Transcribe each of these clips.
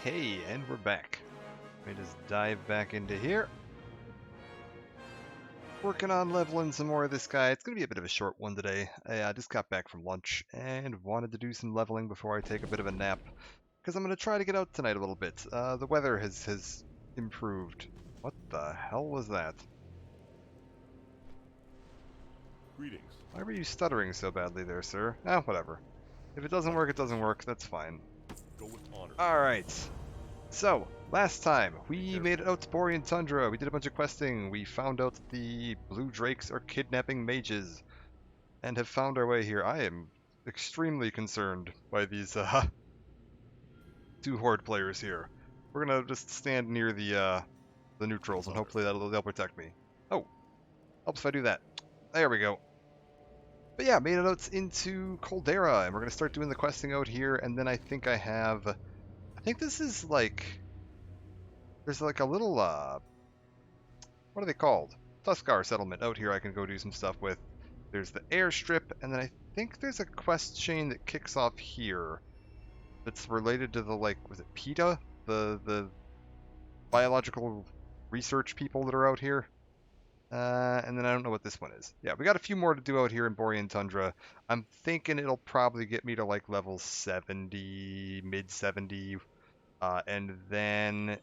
Okay, and we're back. Let me just dive back into here. Working on leveling some more of this guy. It's going to be a bit of a short one today. I just got back from lunch and wanted to do some leveling before I take a bit of a nap. Because I'm going to try to get out tonight a little bit. The weather has improved. What the hell was that? Greetings. Why were you stuttering so badly there, sir? Ah, whatever. If it doesn't work, it doesn't work. That's fine. Go with honor. Alright. So, last time, we made it out to Borean Tundra. We did a bunch of questing. We found out that the Blue Drakes are kidnapping mages. And have found our way here. I am extremely concerned by these two Horde players here. We're gonna just stand near the neutrals and hopefully they'll protect me. Oh, helps if I do that. There we go. But yeah, made it out into Caldera, and we're gonna start doing the questing out here, and then I think this is like, there's like a little, what are they called? Tuskar settlement out here I can go do some stuff with. There's the airstrip, and then I think there's a quest chain that kicks off here that's related to the, like, was it PETA? The biological research people that are out here. And then I don't know what this one is. Yeah, we got a few more to do out here in Borean Tundra. I'm thinking it'll probably get me to like level 70, mid 70. And then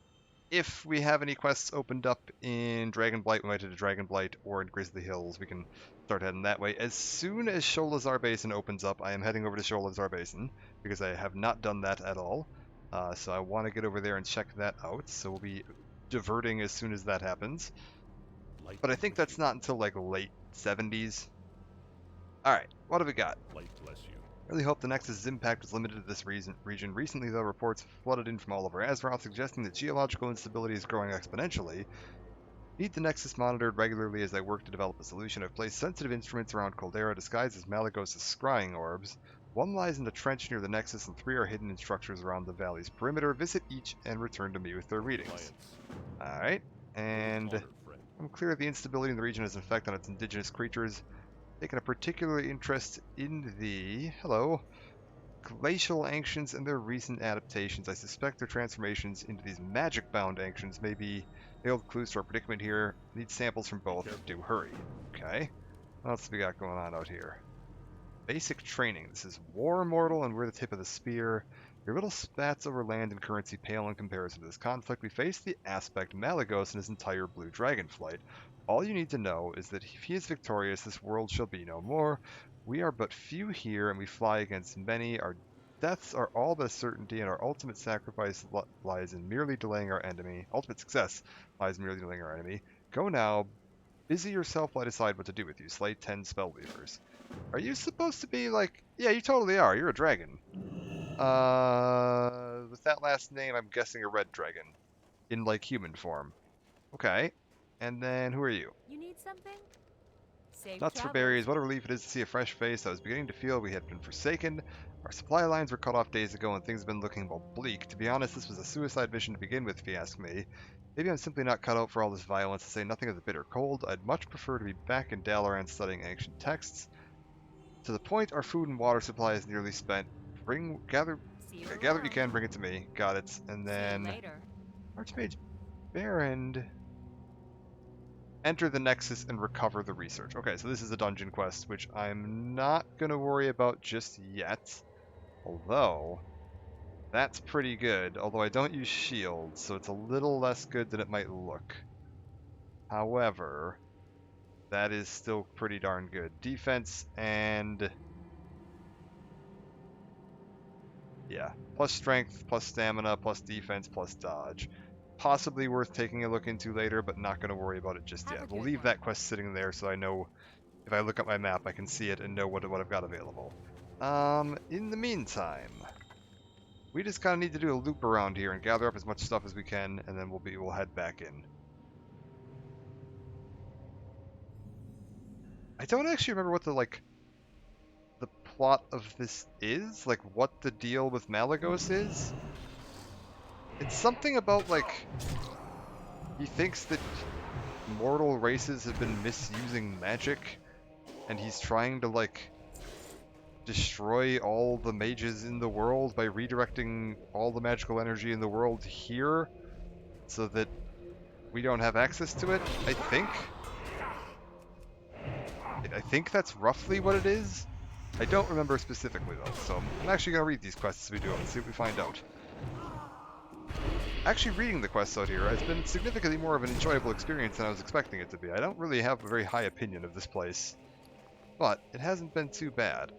if we have any quests opened up in Dragonblight, we might head to Dragonblight, or in Grizzly Hills, we can start heading that way. As soon as Sholazar Basin opens up, I am heading over to Sholazar Basin, because I have not done that at all. So I want to get over there and check that out, so we'll be diverting as soon as that happens. But I think that's not until like late 70s. Alright, what have we got? Light bless you. Really hope the Nexus' impact is limited to this region. Recently, though, reports flooded in from all over Azeroth suggesting that geological instability is growing exponentially. Need the Nexus monitored regularly as I work to develop a solution. I've placed sensitive instruments around Caldera disguised as Malygos' scrying orbs. One lies in a trench near the Nexus, and 3 are hidden in structures around the valley's perimeter. Visit each and return to me with their readings. Alright, and I'm clear the instability in the region has an effect on its indigenous creatures. Taking a particular interest in the glacial ancients and their recent adaptations. I suspect their transformations into these magic-bound ancients may be veiled clues to our predicament here. Need samples from both. Do hurry. Okay. What else have we got going on out here? Basic training. This is War Immortal, and we're the tip of the spear. Your little spats over land and currency pale in comparison to this conflict. We face the aspect Malygos and his entire blue dragon flight. All you need to know is that if he is victorious, this world shall be no more. We are but few here, and we fly against many. Our deaths are all but a certainty, and our ultimate sacrifice lies in merely delaying our enemy. Ultimate success lies in merely delaying our enemy. Go now. Busy yourself while I decide what to do with you. Slay 10 spellweavers. Are you supposed to be like... Yeah, you totally are. You're a dragon. With that last name, I'm guessing a red dragon. In, like, human form. Okay. And then, who are you? You need something? Safe Nuts for travels. berries. What a relief it is to see a fresh face. I was beginning to feel we had been forsaken. Our supply lines were cut off days ago, and things have been looking well bleak. To be honest, this was a suicide mission to begin with, if you ask me. Maybe I'm simply not cut out for all this violence, to say nothing of the bitter cold. I'd much prefer to be back in Dalaran studying ancient texts. To the point, our food and water supply is nearly spent. Gather what you can, bring it to me. Got it. And then Archmage Barrend. Enter the Nexus and recover the research. Okay, so this is a dungeon quest, which I'm not going to worry about just yet. Although, that's pretty good. Although I don't use shields, so it's a little less good than it might look. However, that is still pretty darn good. Defense and... yeah, plus strength, plus stamina, plus defense, plus dodge. Possibly worth taking a look into later, but not going to worry about it just yet. We'll leave that quest sitting there so I know, if I look at my map, I can see it and know what I've got available. In the meantime, we just kind of need to do a loop around here and gather up as much stuff as we can, and then we'll head back in. I don't actually remember what the plot of this is, like what the deal with Malygos is. It's something about, like, he thinks that mortal races have been misusing magic, and he's trying to, like, destroy all the mages in the world by redirecting all the magical energy in the world here so that we don't have access to it, I think. I think that's roughly what it is. I don't remember specifically though, so I'm actually going to read these quests as we do them and see what we find out. Actually reading the quests out here has been significantly more of an enjoyable experience than I was expecting it to be. I don't really have a very high opinion of this place, but it hasn't been too bad.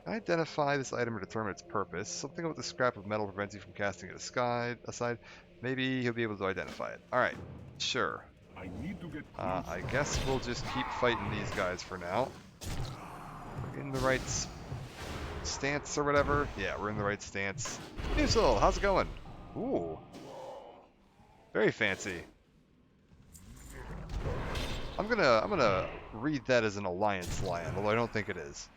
Identify this item or determine its purpose. Something about the scrap of metal prevents you from casting it aside. Maybe he'll be able to identify it. Alright, sure. I need to get I guess we'll just keep fighting these guys for now. We're in the right stance or whatever. Yeah, we're in the right stance. Newsel, how's it going? Ooh. Very fancy. I'm gonna read that as an alliance lion, although I don't think it is.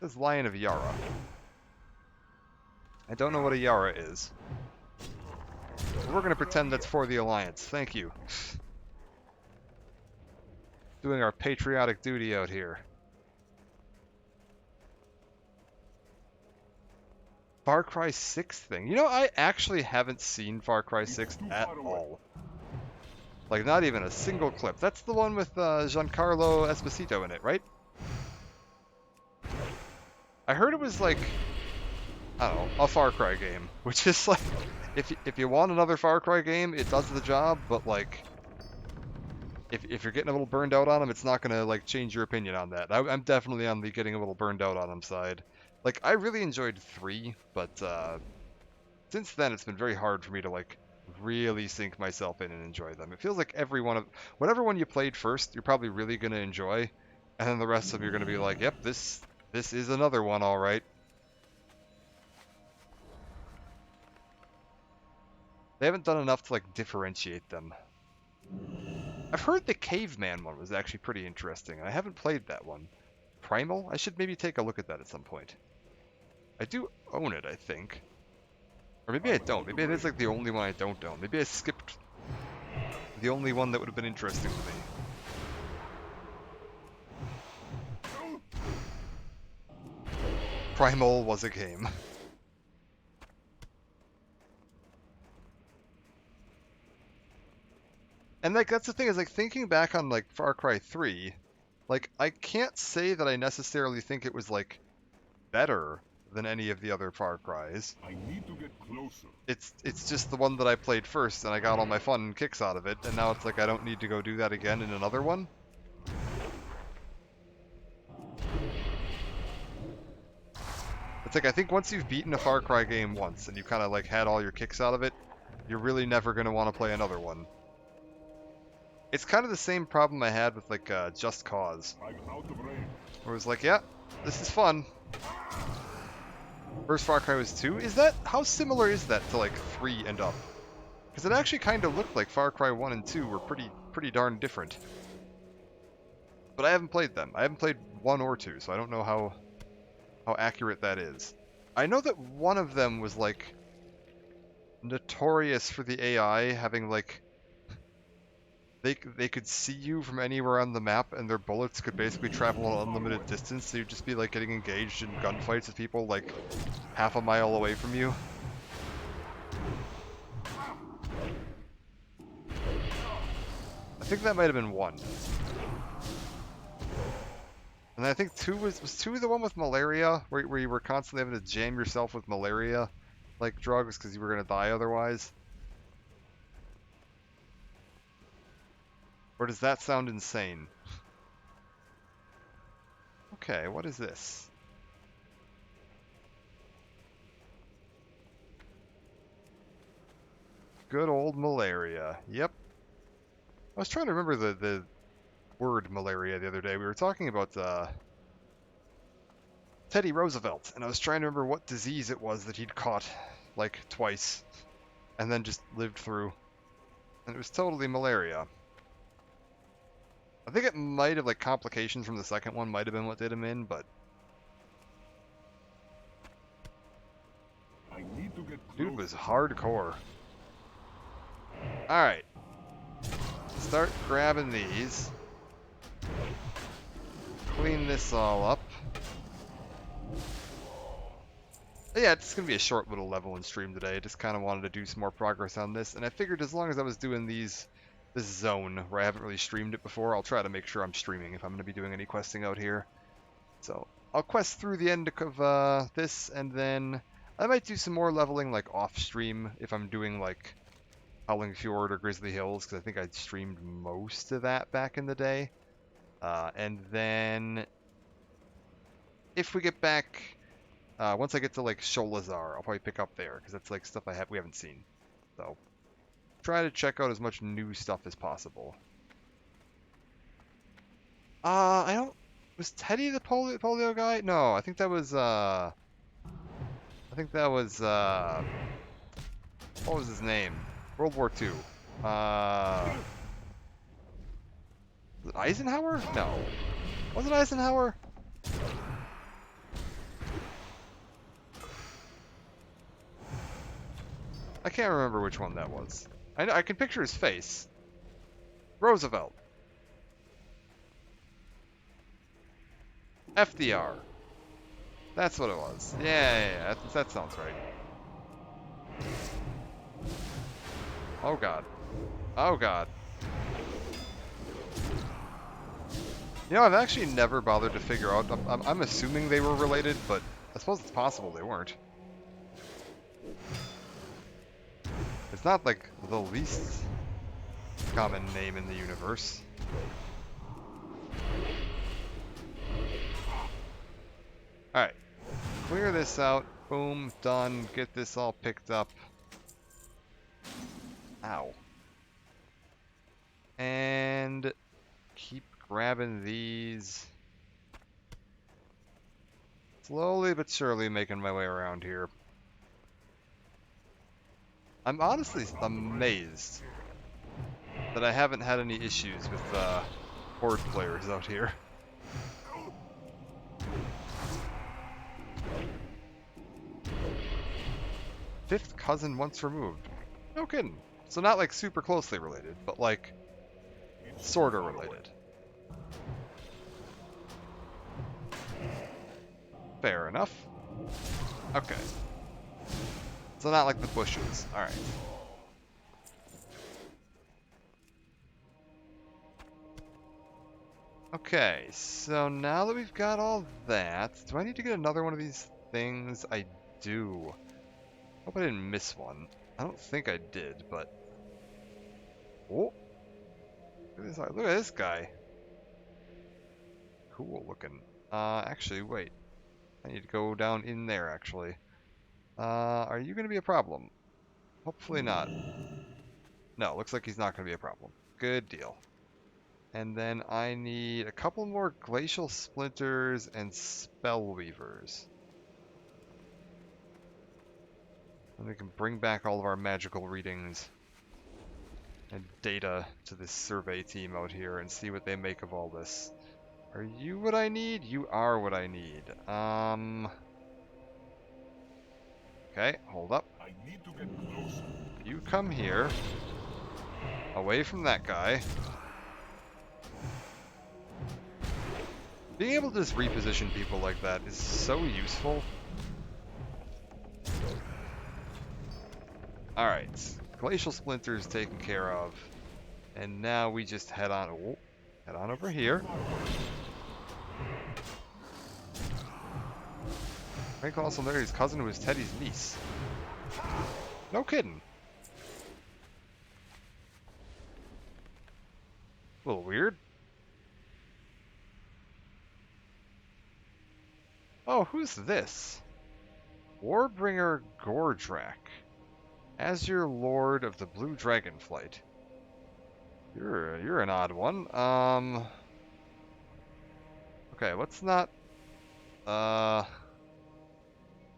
This Lion of Yara. I don't know what a Yara is. We're gonna pretend that's for the alliance. Thank you. Doing our patriotic duty out here. Far Cry 6 thing. You know, I actually haven't seen Far Cry 6 at all. Like, not even a single clip. That's the one with Giancarlo Esposito in it, right? I heard it was like, I don't know, a Far Cry game. Which is like, if you want another Far Cry game, it does the job, but like, if you're getting a little burned out on them, it's not gonna like change your opinion on that. I'm definitely on the getting a little burned out on them side. Like, I really enjoyed 3, but since then it's been very hard for me to like really sink myself in and enjoy them. It feels like whatever one you played first, you're probably really gonna enjoy, and then the rest of them you're gonna be like, yep, this is another one, all right. They haven't done enough to like differentiate them. I've heard the Caveman one was actually pretty interesting, and I haven't played that one. Primal? I should maybe take a look at that at some point. I do own it, I think. Or maybe I don't. Maybe it is like the only one I don't own. Maybe I skipped the only one that would have been interesting to me. Primal was a game. And like that's the thing, is like thinking back on like Far Cry 3, like I can't say that I necessarily think it was like better than any of the other Far Cries. I need to get closer. It's just the one that I played first and I got all my fun and kicks out of it, and now it's like I don't need to go do that again in another one. It's like I think once you've beaten a Far Cry game once and you kind of like had all your kicks out of it, you're really never going to want to play another one. It's kind of the same problem I had with like Just Cause. I'm out of range. Where it was like, yeah, this is fun. First Far Cry was 2? How similar is that to like 3 and up? Because it actually kind of looked like Far Cry 1 and 2 were pretty darn different. But I haven't played them. I haven't played 1 or 2, so I don't know how accurate that is. I know that one of them was like notorious for the AI having like they could see you from anywhere on the map, and their bullets could basically travel an unlimited distance, so you'd just be like getting engaged in gunfights with people like half a mile away from you. I think that might have been 1. And I think 2 was 2 the one with malaria, where you were constantly having to jam yourself with malaria like drugs because you were gonna die otherwise? Or does that sound insane? Okay, what is this? Good old malaria. Yep. I was trying to remember the word malaria the other day. We were talking about Teddy Roosevelt, and I was trying to remember what disease it was that he'd caught like twice and then just lived through. And it was totally malaria. I think it might have, like, complications from the second one might have been what did him in, but I need to get closer. dude was hardcore. Alright. Start grabbing these. Clean this all up. Yeah, it's going to be a short little level and stream today. I just kind of wanted to do some more progress on this, and I figured as long as I was doing this zone where I haven't really streamed it before, I'll try to make sure I'm streaming if I'm going to be doing any questing out here. So I'll quest through the end of this, and then I might do some more leveling like off stream if I'm doing like Howling Fjord or Grizzly Hills, because I think I streamed most of that back in the day. And then if we get back, once I get to like Sholazar, I'll probably pick up there, because that's like stuff we haven't seen. So try to check out as much new stuff as possible. I don't. Was Teddy the polio guy? No, I think that was. What was his name? World War II. Was it Eisenhower? No. Was it Eisenhower? I can't remember which one that was. I can picture his face. Roosevelt. FDR. That's what it was. Yeah, that sounds right. Oh god. Oh god. You know, I've actually never bothered to figure out. I'm assuming they were related, but I suppose it's possible they weren't. It's not like the least common name in the universe. Alright. Clear this out. Boom. Done. Get this all picked up. Ow. And keep grabbing these. Slowly but surely making my way around here. I'm honestly amazed that I haven't had any issues with Horde players out here. Fifth cousin once removed. No kidding. So not like super closely related, but like sorta related. Fair enough. Okay. So not like the bushes. Alright. Okay, so now that we've got all that, do I need to get another one of these things? I do. Hope I didn't miss one. I don't think I did, but... Oh! Look at this guy. Cool looking. Actually, wait. I need to go down in there, actually. Are you going to be a problem? Hopefully not. No, looks like he's not going to be a problem. Good deal. And then I need a couple more glacial splinters and spell weavers. And we can bring back all of our magical readings and data to this survey team out here and see what they make of all this. Are you what I need? You are what I need. Okay, hold up. I need to get closer. You come here. Away from that guy. Being able to just reposition people like that is so useful. Alright. Glacial splinters taken care of. And now we just head on over here. Frank also married his cousin who was Teddy's niece. No kidding. A little weird. Oh, who's this? Warbringer Gordrak. Azure Lord of the Blue Dragon Flight. You're an odd one. Okay, let's not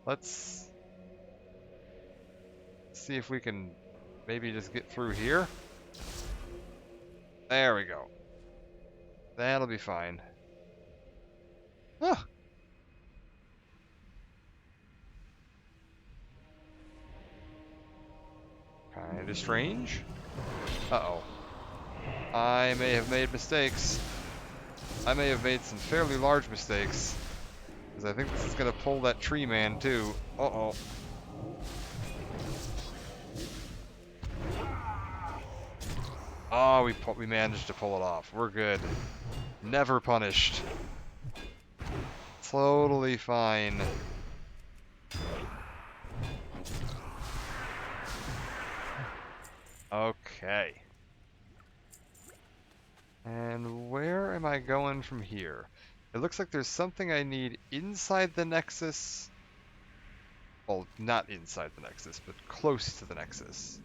let's see if we can maybe just get through here. There we go. That'll be fine. Huh. Kinda strange. Uh-oh. I may have made mistakes. I may have made some fairly large mistakes. Because I think this is going to pull that tree man, too. Uh-oh. Oh, we managed to pull it off. We're good. Never punished. Totally fine. Okay. And where am I going from here? It looks like there's something I need inside the Nexus. Well, not inside the Nexus, but close to the Nexus.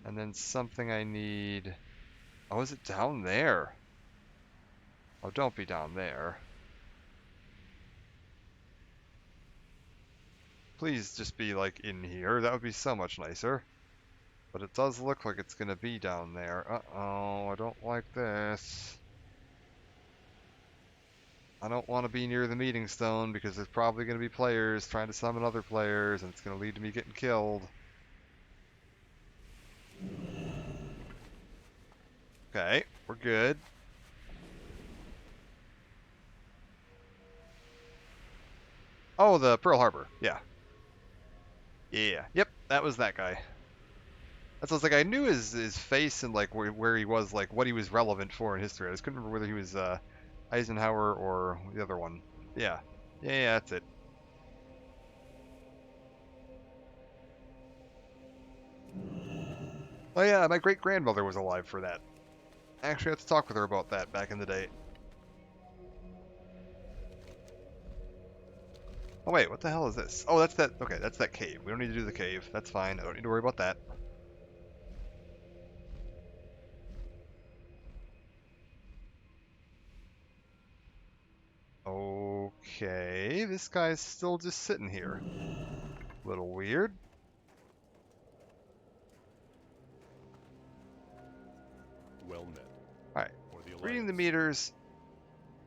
And then something I need... Oh, is it down there? Oh, don't be down there. Please just be, like, in here. That would be so much nicer. But it does look like it's gonna be down there. Uh-oh, I don't like this. I don't want to be near the meeting stone because there's probably going to be players trying to summon other players, and it's going to lead to me getting killed. Okay, we're good. Oh, the Pearl Harbor. Yeah. Yeah. Yep, that was that guy. That's what I was like. I knew his face and like where he was, like what he was relevant for in history. I just couldn't remember whether he was Eisenhower or the other one. Yeah. Yeah, that's it. Oh yeah, my great grandmother was alive for that. I actually had to talk with her about that back in the day. Oh wait, what the hell is this? Oh, that's that. Okay, that's that cave. We don't need to do the cave. That's fine. I don't need to worry about that. Okay, this guy's still just sitting here. Little weird. Well met. Alright, For the reading the Alliance. meters.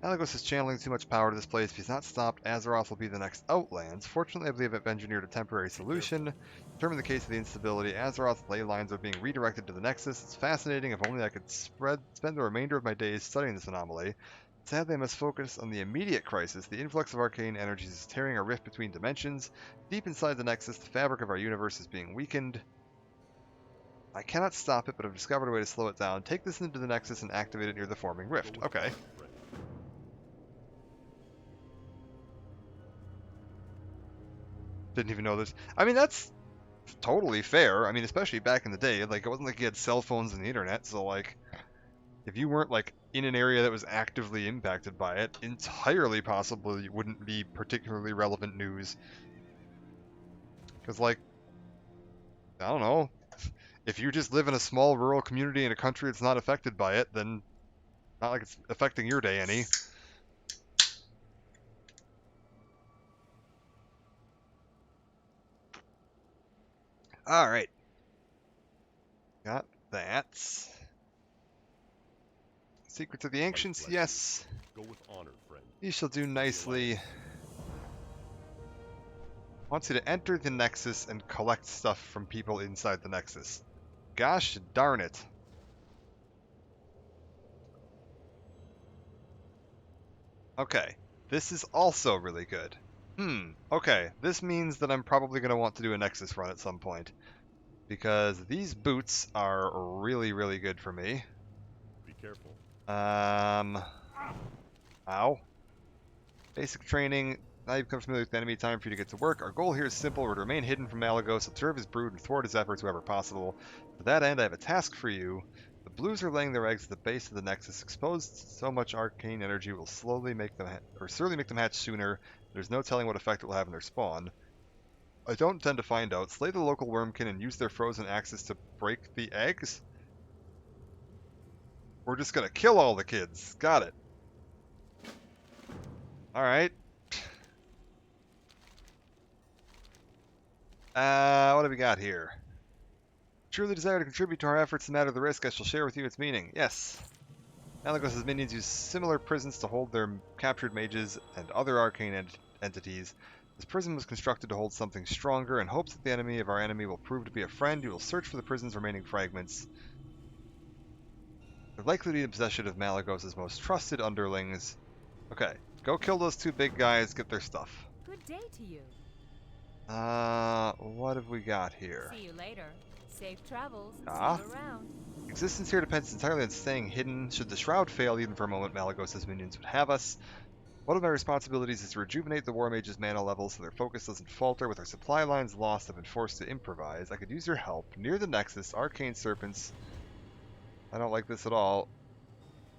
Malagos is channeling too much power to this place. If he's not stopped, Azeroth will be the next Outlands. Fortunately, I believe I've engineered a temporary solution. Determine the case of the instability. Azeroth's ley lines are being redirected to the Nexus. It's fascinating. If only I could spend the remainder of my days studying this anomaly. Sadly, I must focus on the immediate crisis. The influx of arcane energies is tearing a rift between dimensions. Deep inside the Nexus, the fabric of our universe is being weakened. I cannot stop it, but I've discovered a way to slow it down. Take this into the Nexus and activate it near the forming rift. Okay. Didn't even know this. I mean, that's totally fair. I mean, especially back in the day. Like, it wasn't like you had cell phones and the internet, so, like, if you weren't, like, in an area that was actively impacted by it, entirely possible you wouldn't be particularly relevant news. Because, like, I don't know. If you just live in a small rural community in a country that's not affected by it, then not like it's affecting your day any. Alright. Got that. Secrets of the Ancients, yes. Go with honor, friend. You shall do nicely. Wants you to enter the Nexus and collect stuff from people inside the Nexus. Gosh darn it. Okay, this is also really good. Okay, this means that I'm probably going to want to do a Nexus run at some point. Because these boots are really, really good for me. Be careful. Ow. Basic training. Now you've become familiar with the enemy, time for you to get to work. Our goal here is simple. We're to remain hidden from Malagos, observe his brood, and thwart his efforts wherever possible. To that end, I have a task for you. The blues are laying their eggs at the base of the Nexus. Exposed to so much arcane energy will slowly make them, surely make them hatch sooner. There's no telling what effect it will have on their spawn. I don't intend to find out. Slay the local wormkin and use their frozen axes to break the eggs? We're just gonna kill all the kids. Got it. Alright. What do we got here? Truly desire to contribute to our efforts no matter the risk, I shall share with you its meaning. Yes. Malagos' minions use similar prisons to hold their captured mages and other arcane entities. This prison was constructed to hold something stronger, in hopes that the enemy of our enemy will prove to be a friend. You will search for the prison's remaining fragments. They're likely to be in possession of Malagos' most trusted underlings. Okay. Go kill those two big guys, get their stuff. Good day to you. What have we got here? See you later. Safe travels. Ah. See you around. Existence here depends entirely on staying hidden. Should the shroud fail, even for a moment, Malagos's minions would have us. One of my responsibilities is to rejuvenate the War Mage's mana levels so their focus doesn't falter. With our supply lines lost, I've been forced to improvise. I could use your help. Near the Nexus, arcane serpents. I don't like this at all.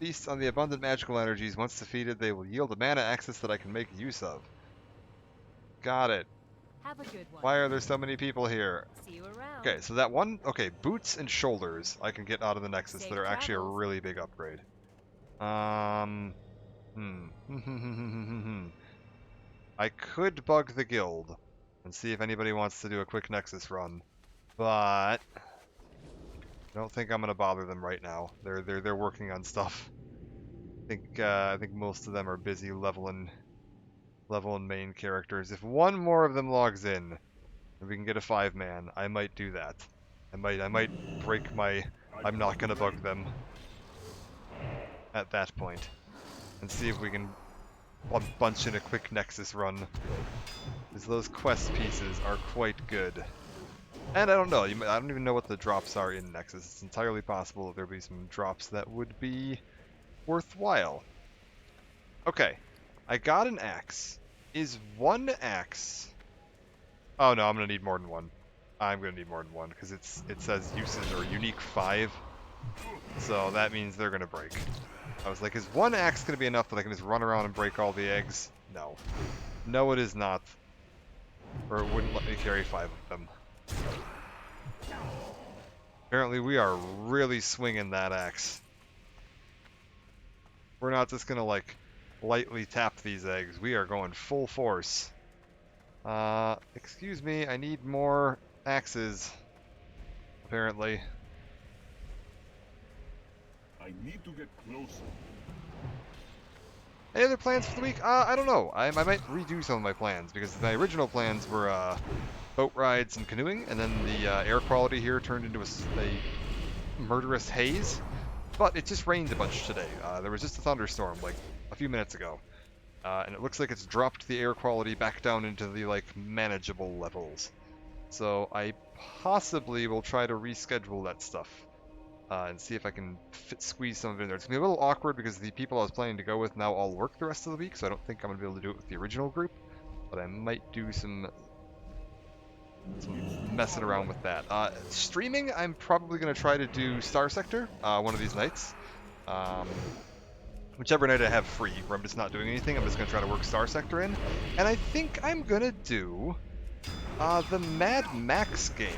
Feast on the abundant magical energies. Once defeated, they will yield a mana access that I can make use of. Got it. Have a good one. Why are there so many people here? See you around. Okay, so that one... Okay, boots and shoulders I can get out of the Nexus Safe that are actually a travels. really big upgrade. I could bug the guild and see if anybody wants to do a quick Nexus run, but I don't think I'm gonna bother them right now. They're working on stuff. I think most of them are busy leveling main characters. If one more of them logs in and we can get a 5-man, I might do that. I might break my I'm not gonna bug them at that point and see if we can bunch in a quick Nexus run, because those quest pieces are quite good. And I don't know, I don't even know what the drops are in Nexus. It's entirely possible that there'll be some drops that would be worthwhile. Okay, I got an axe. Is one axe... Oh no, I'm gonna need more than one. I'm gonna need more than one, because it says uses or unique 5. So that means they're gonna break. I was like, is one axe going to be enough that I can just run around and break all the eggs? No. No, it is not. Or it wouldn't let me carry 5 of them. Apparently we are really swinging that axe. We're not just going to, like, lightly tap these eggs. We are going full force. Excuse me, I need more axes. Apparently. I need to get closer. Any other plans for the week? I don't know. I might redo some of my plans, because my original plans were boat rides and canoeing, and then the air quality here turned into a murderous haze. But it just rained a bunch today. There was just a thunderstorm like a few minutes ago, and it looks like it's dropped the air quality back down into the like manageable levels. So I possibly will try to reschedule that stuff. And see if I can squeeze some of it in there. It's going to be a little awkward because the people I was planning to go with now all work the rest of the week, so I don't think I'm going to be able to do it with the original group. But I might do some messing around with that. Streaming, I'm probably going to try to do Star Sector one of these nights. Whichever night I have free, where I'm just not doing anything, I'm just going to try to work Star Sector in. And I think I'm going to do the Mad Max game.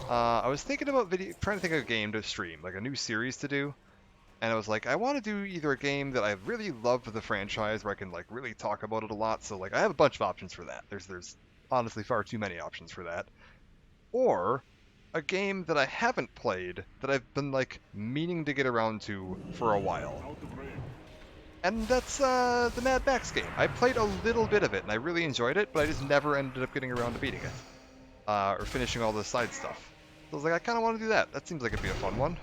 I was thinking about trying to think of a game to stream, like a new series to do, and I was like, I want to do either a game that I really love the franchise, where I can like really talk about it a lot. So like, I have a bunch of options for that. There's honestly far too many options for that, or a game that I haven't played that I've been like meaning to get around to for a while. Out of range. And that's the Mad Max game. I played a little bit of it, and I really enjoyed it, but I just never ended up getting around to beating it. Or finishing all the side stuff. So I was like, I kind of want to do that. That seems like it'd be a fun one.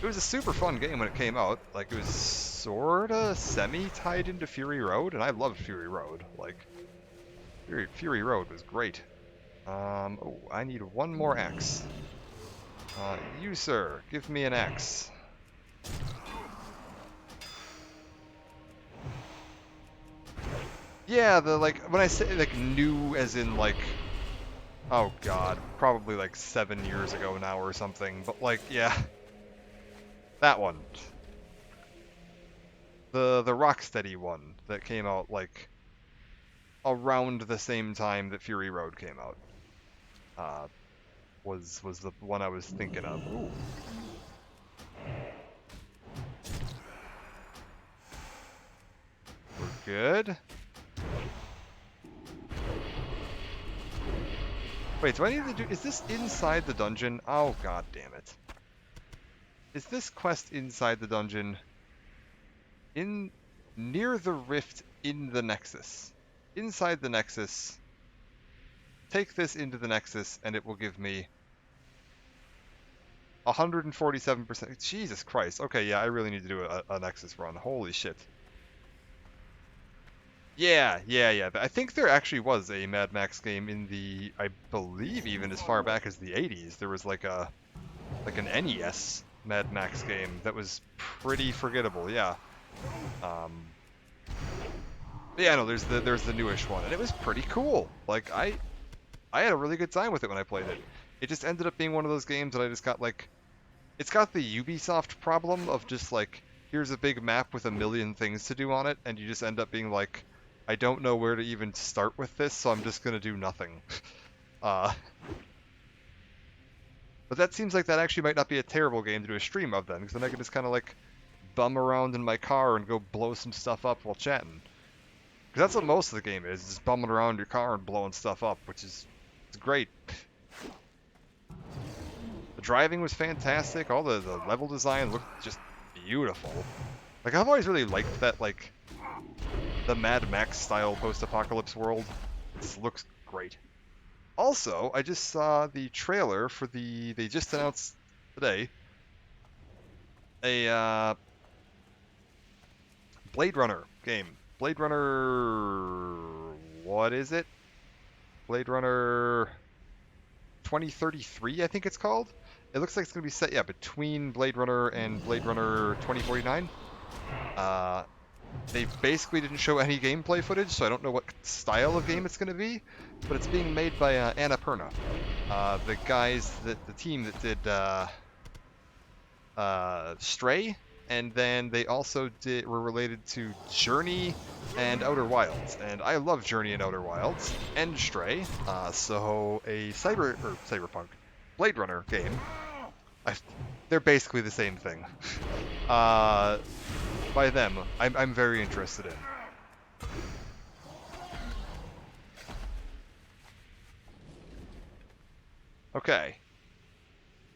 It was a super fun game when it came out. Like, it was sorta semi-tied into Fury Road, and I loved Fury Road. Like, Fury Road was great. Oh, I need one more axe. You, sir, give me an axe. Yeah, when I say, like, new as in, like, oh god, probably, like, 7 years ago now or something, but, like, yeah. That one. The Rocksteady one that came out, like, around the same time that Fury Road came out. Was the one I was thinking of. Ooh. We're good. Wait, do I need to do... Is this inside the dungeon? Oh, god damn it. Is this quest inside the dungeon? Near the rift in the Nexus. Inside the Nexus. Take this into the Nexus, and it will give me 147%. Jesus Christ. Okay, yeah, I really need to do a Nexus run. Holy shit. Yeah. I think there actually was a Mad Max game in the, I believe even as far back as the 80s. There was like an NES Mad Max game that was pretty forgettable. Yeah. But yeah, no, there's the newish one, and it was pretty cool. Like I had a really good time with it when I played it. It just ended up being one of those games that I just got like, it's got the Ubisoft problem of just like, here's a big map with a million things to do on it, and you just end up being like, I don't know where to even start with this, so I'm just gonna do nothing. Uh, but that seems like that actually might not be a terrible game to do a stream of then, because then I can just kind of like bum around in my car and go blow some stuff up while chatting. Because that's what most of the game is, just bumming around your car and blowing stuff up, which is it's great. The driving was fantastic. All the level design looked just beautiful. Like, I've always really liked that, like, the Mad Max style post-apocalypse world. It just looks great. Also, I just saw the trailer for they just announced today a Blade Runner game. Blade Runner, what is it? Blade Runner 2033, I think it's called. It looks like it's going to be set, yeah, between Blade Runner and Blade Runner 2049. They basically didn't show any gameplay footage, so I don't know what style of game it's going to be, but it's being made by Annapurna. The guys, the team that did Stray, and then they also were related to Journey and Outer Wilds, and I love Journey and Outer Wilds and Stray, so a cyberpunk Blade Runner game. They're basically the same thing. By them, I'm very interested in. Okay.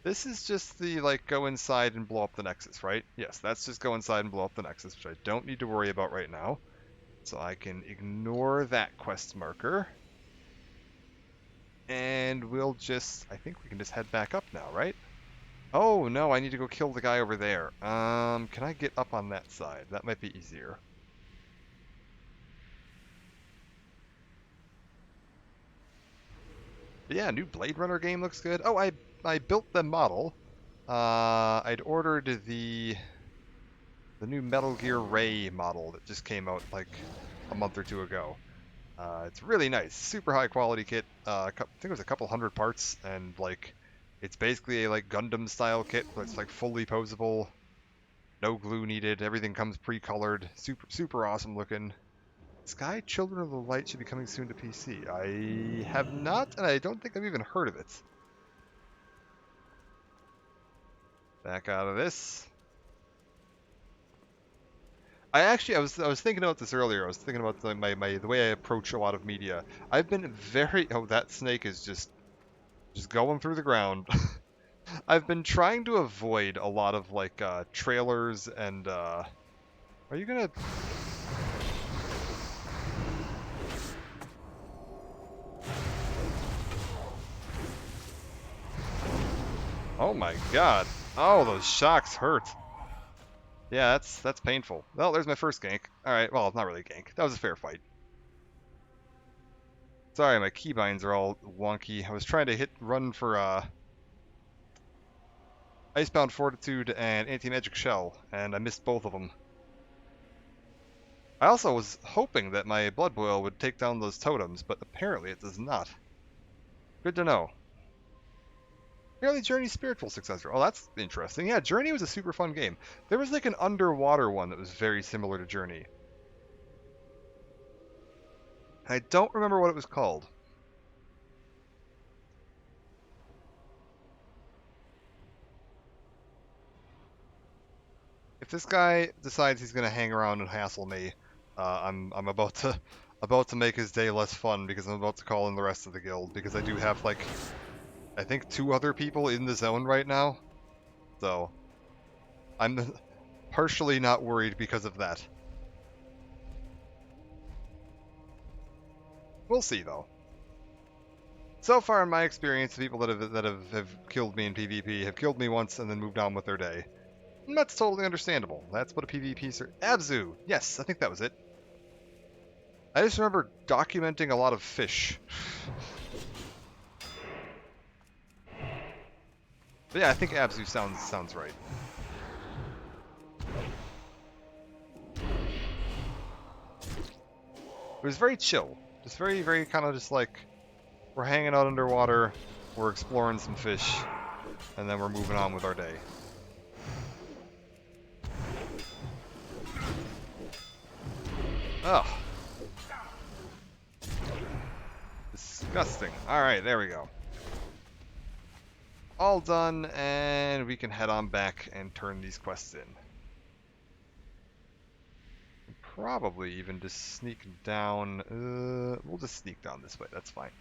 This is just the, like, go inside and blow up the Nexus, right? Yes, that's just go inside and blow up the Nexus, which I don't need to worry about right now. So I can ignore that quest marker. And we'll just, I think we can just head back up now, right? Oh, no, I need to go kill the guy over there. Can I get up on that side? That might be easier. But yeah, new Blade Runner game looks good. Oh, I built the model. I'd ordered the new Metal Gear Ray model that just came out like a month or two ago. It's really nice, super high quality kit. I think it was a couple hundred parts, and like it's basically a like Gundam style kit, but it's like fully posable, no glue needed. Everything comes pre-colored, super awesome looking. Sky Children of the Light should be coming soon to PC. I have not, and I don't think I've even heard of it. Back out of this. I was thinking about this earlier. I was thinking about the way I approach a lot of media. I've been very that snake is just going through the ground. I've been trying to avoid a lot of like trailers and are you gonna Oh my god. Oh, those shocks hurt. Yeah, that's painful. Well, there's my first gank. Alright, well, not really gank. That was a fair fight. Sorry, my keybinds are all wonky. I was trying to run for Icebound Fortitude and Anti-Magic Shell, and I missed both of them. I also was hoping that my Blood Boil would take down those totems, but apparently it does not. Good to know. Apparently Journey's spiritual successor. Oh, that's interesting. Yeah, Journey was a super fun game. There was like an underwater one that was very similar to Journey. I don't remember what it was called. If this guy decides he's gonna hang around and hassle me, I'm about to make his day less fun because I'm about to call in the rest of the guild because I do have like I think 2 other people in the zone right now. So I'm partially not worried because of that. We'll see though. So far in my experience, the people that have killed me in PvP have killed me once and then moved on with their day. And that's totally understandable. That's what a PvP Abzu! Yes, I think that was it. I just remember documenting a lot of fish. But yeah, I think Abzu sounds right. It was very chill. Just very, very kind of just like, we're hanging out underwater, we're exploring some fish, and then we're moving on with our day. Ugh. Disgusting. Alright, there we go. All done, and we can head on back and turn these quests in. Probably even just sneak down. We'll just sneak down this way. That's fine.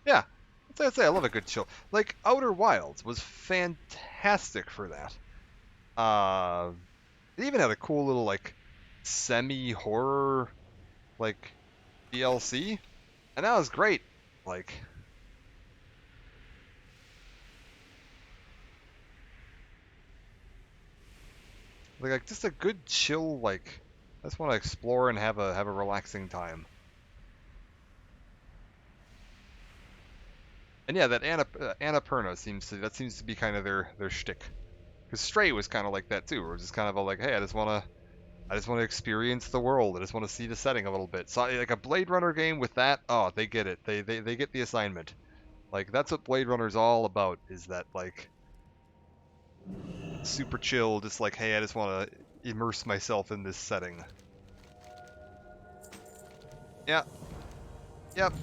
Yeah, I'd say I love a good chill. Like Outer Wilds was fantastic for that. It even had a cool little like semi-horror like DLC, and that was great. Like just a good chill. Like I just want to explore and have a relaxing time. And yeah, that Annapurna seems to be kind of their shtick. Because Stray was kind of like that too, where it was just kind of a like, hey, I just want to experience the world. I just want to see the setting a little bit. So like a Blade Runner game with that, oh, they get it. They get the assignment. Like that's what Blade Runner's all about. Is that like super chill, just like, hey, I just want to immerse myself in this setting. Yeah. Yep.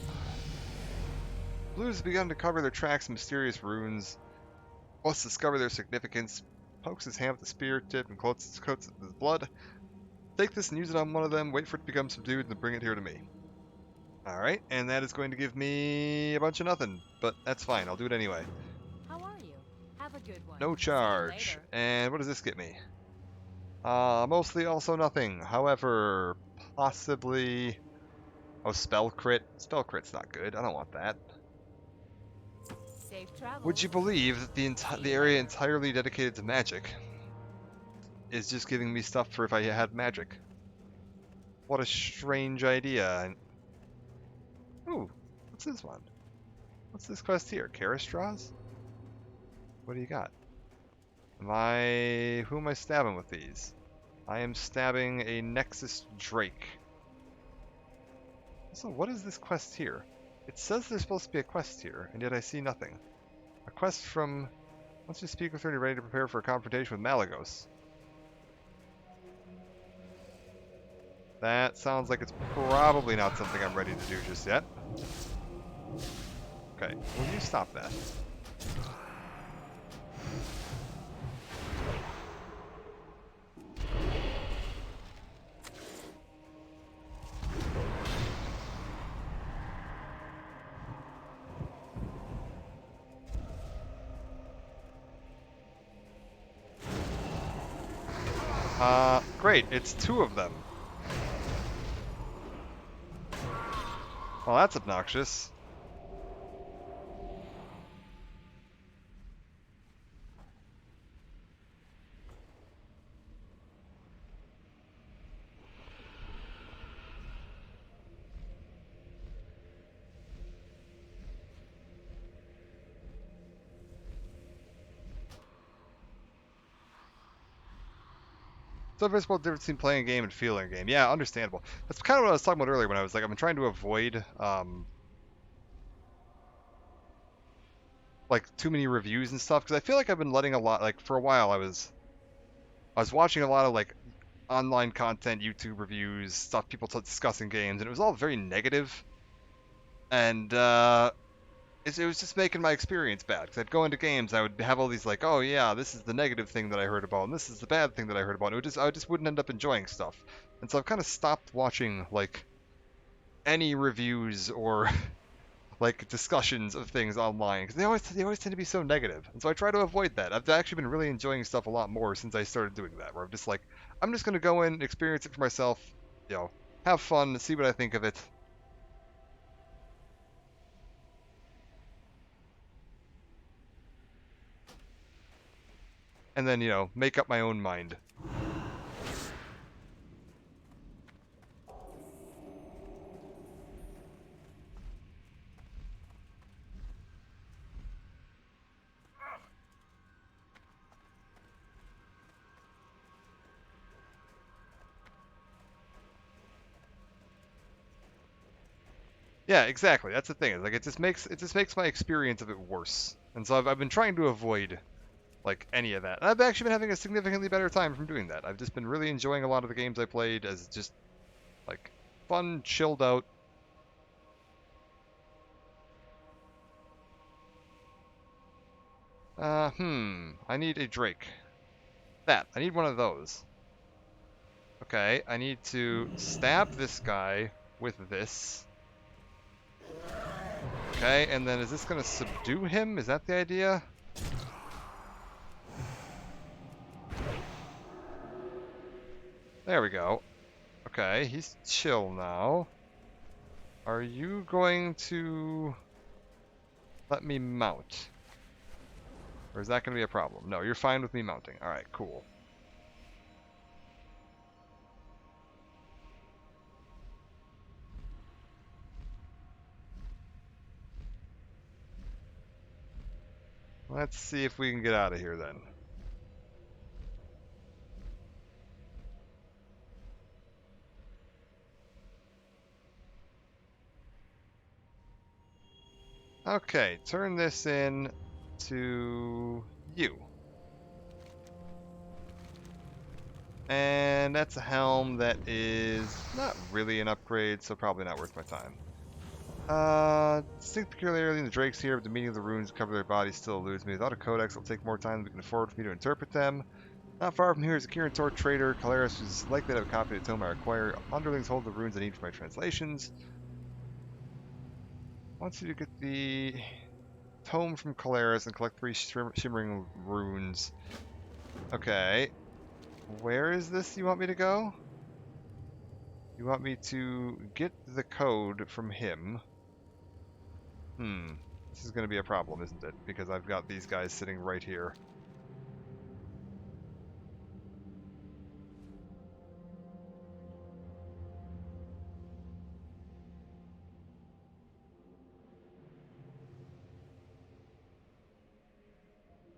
Blues begun to cover their tracks in mysterious runes. Must discover their significance. Pokes his hand with the spear tip and coats it with blood. Take this and use it on one of them, wait for it to become subdued, and then bring it here to me. Alright, and that is going to give me a bunch of nothing, but that's fine, I'll do it anyway. How are you? Have a good one. No See you charge. later. And what does this get me? Mostly also nothing. However, possibly... Oh, spell crit. Spell crit's not good, I don't want that. Safe travels. Would you believe that the area entirely dedicated to magic is just giving me stuff for if I had magic? What a strange idea. Ooh, what's this one? What's this quest here? Karastraws? What do you got? Who am I stabbing with these? I am stabbing a Nexus Drake. So what is this quest here? It says there's supposed to be a quest here, and yet I see nothing. A quest from... Once you speak with her, you're ready to prepare for a confrontation with Malagos. That sounds like it's probably not something I'm ready to do just yet. Okay, will you stop that? Great, it's two of them. Well, that's obnoxious. So there's a difference between playing a game and feeling a game. Yeah, understandable. That's kind of what I was talking about earlier when I was like, I'm trying to avoid like too many reviews and stuff because I feel like I've been letting a lot. Like for a while, I was watching a lot of like online content, YouTube reviews, stuff people discussing games, and it was all very negative. And it was just making my experience bad because I'd go into games, I would have all these like, oh yeah, this is the negative thing that I heard about, and this is the bad thing that I heard about. And I just wouldn't end up enjoying stuff, and so I've kind of stopped watching like any reviews or like discussions of things online because they always tend to be so negative, and so I try to avoid that. I've actually been really enjoying stuff a lot more since I started doing that, where I'm just like, I'm just gonna go in, experience it for myself, you know, have fun, see what I think of it. And then, you know, make up my own mind. Yeah, exactly. That's the thing. It's like it just makes my experience of it worse. And so I've been trying to avoid like any of that. And I've actually been having a significantly better time from doing that. I've just been really enjoying a lot of the games I played as just like fun, chilled out. I need a Drake. I need one of those. Okay, I need to stab this guy with this. Okay, and then is this gonna subdue him? Is that the idea? There we go. Okay, he's chill now. Are you going to let me mount? Or is that going to be a problem? No, you're fine with me mounting. Alright, cool. Let's see if we can get out of here then. Okay, turn this in to you. And that's a helm that is not really an upgrade, so probably not worth my time. Distinct peculiarity in the drakes here, but the meaning of the runes that cover their bodies still eludes me. Without a codex, it'll take more time than we can afford for me to interpret them. Not far from here is a Kirin trader, Caleris, who's likely to have a copy of the tome I require. Underlings hold the runes I need for my translations. I want you to get the tome from Caleris and collect 3 shimmering runes. Okay. Where is this you want me to go? You want me to get the code from him. This is going to be a problem, isn't it? Because I've got these guys sitting right here.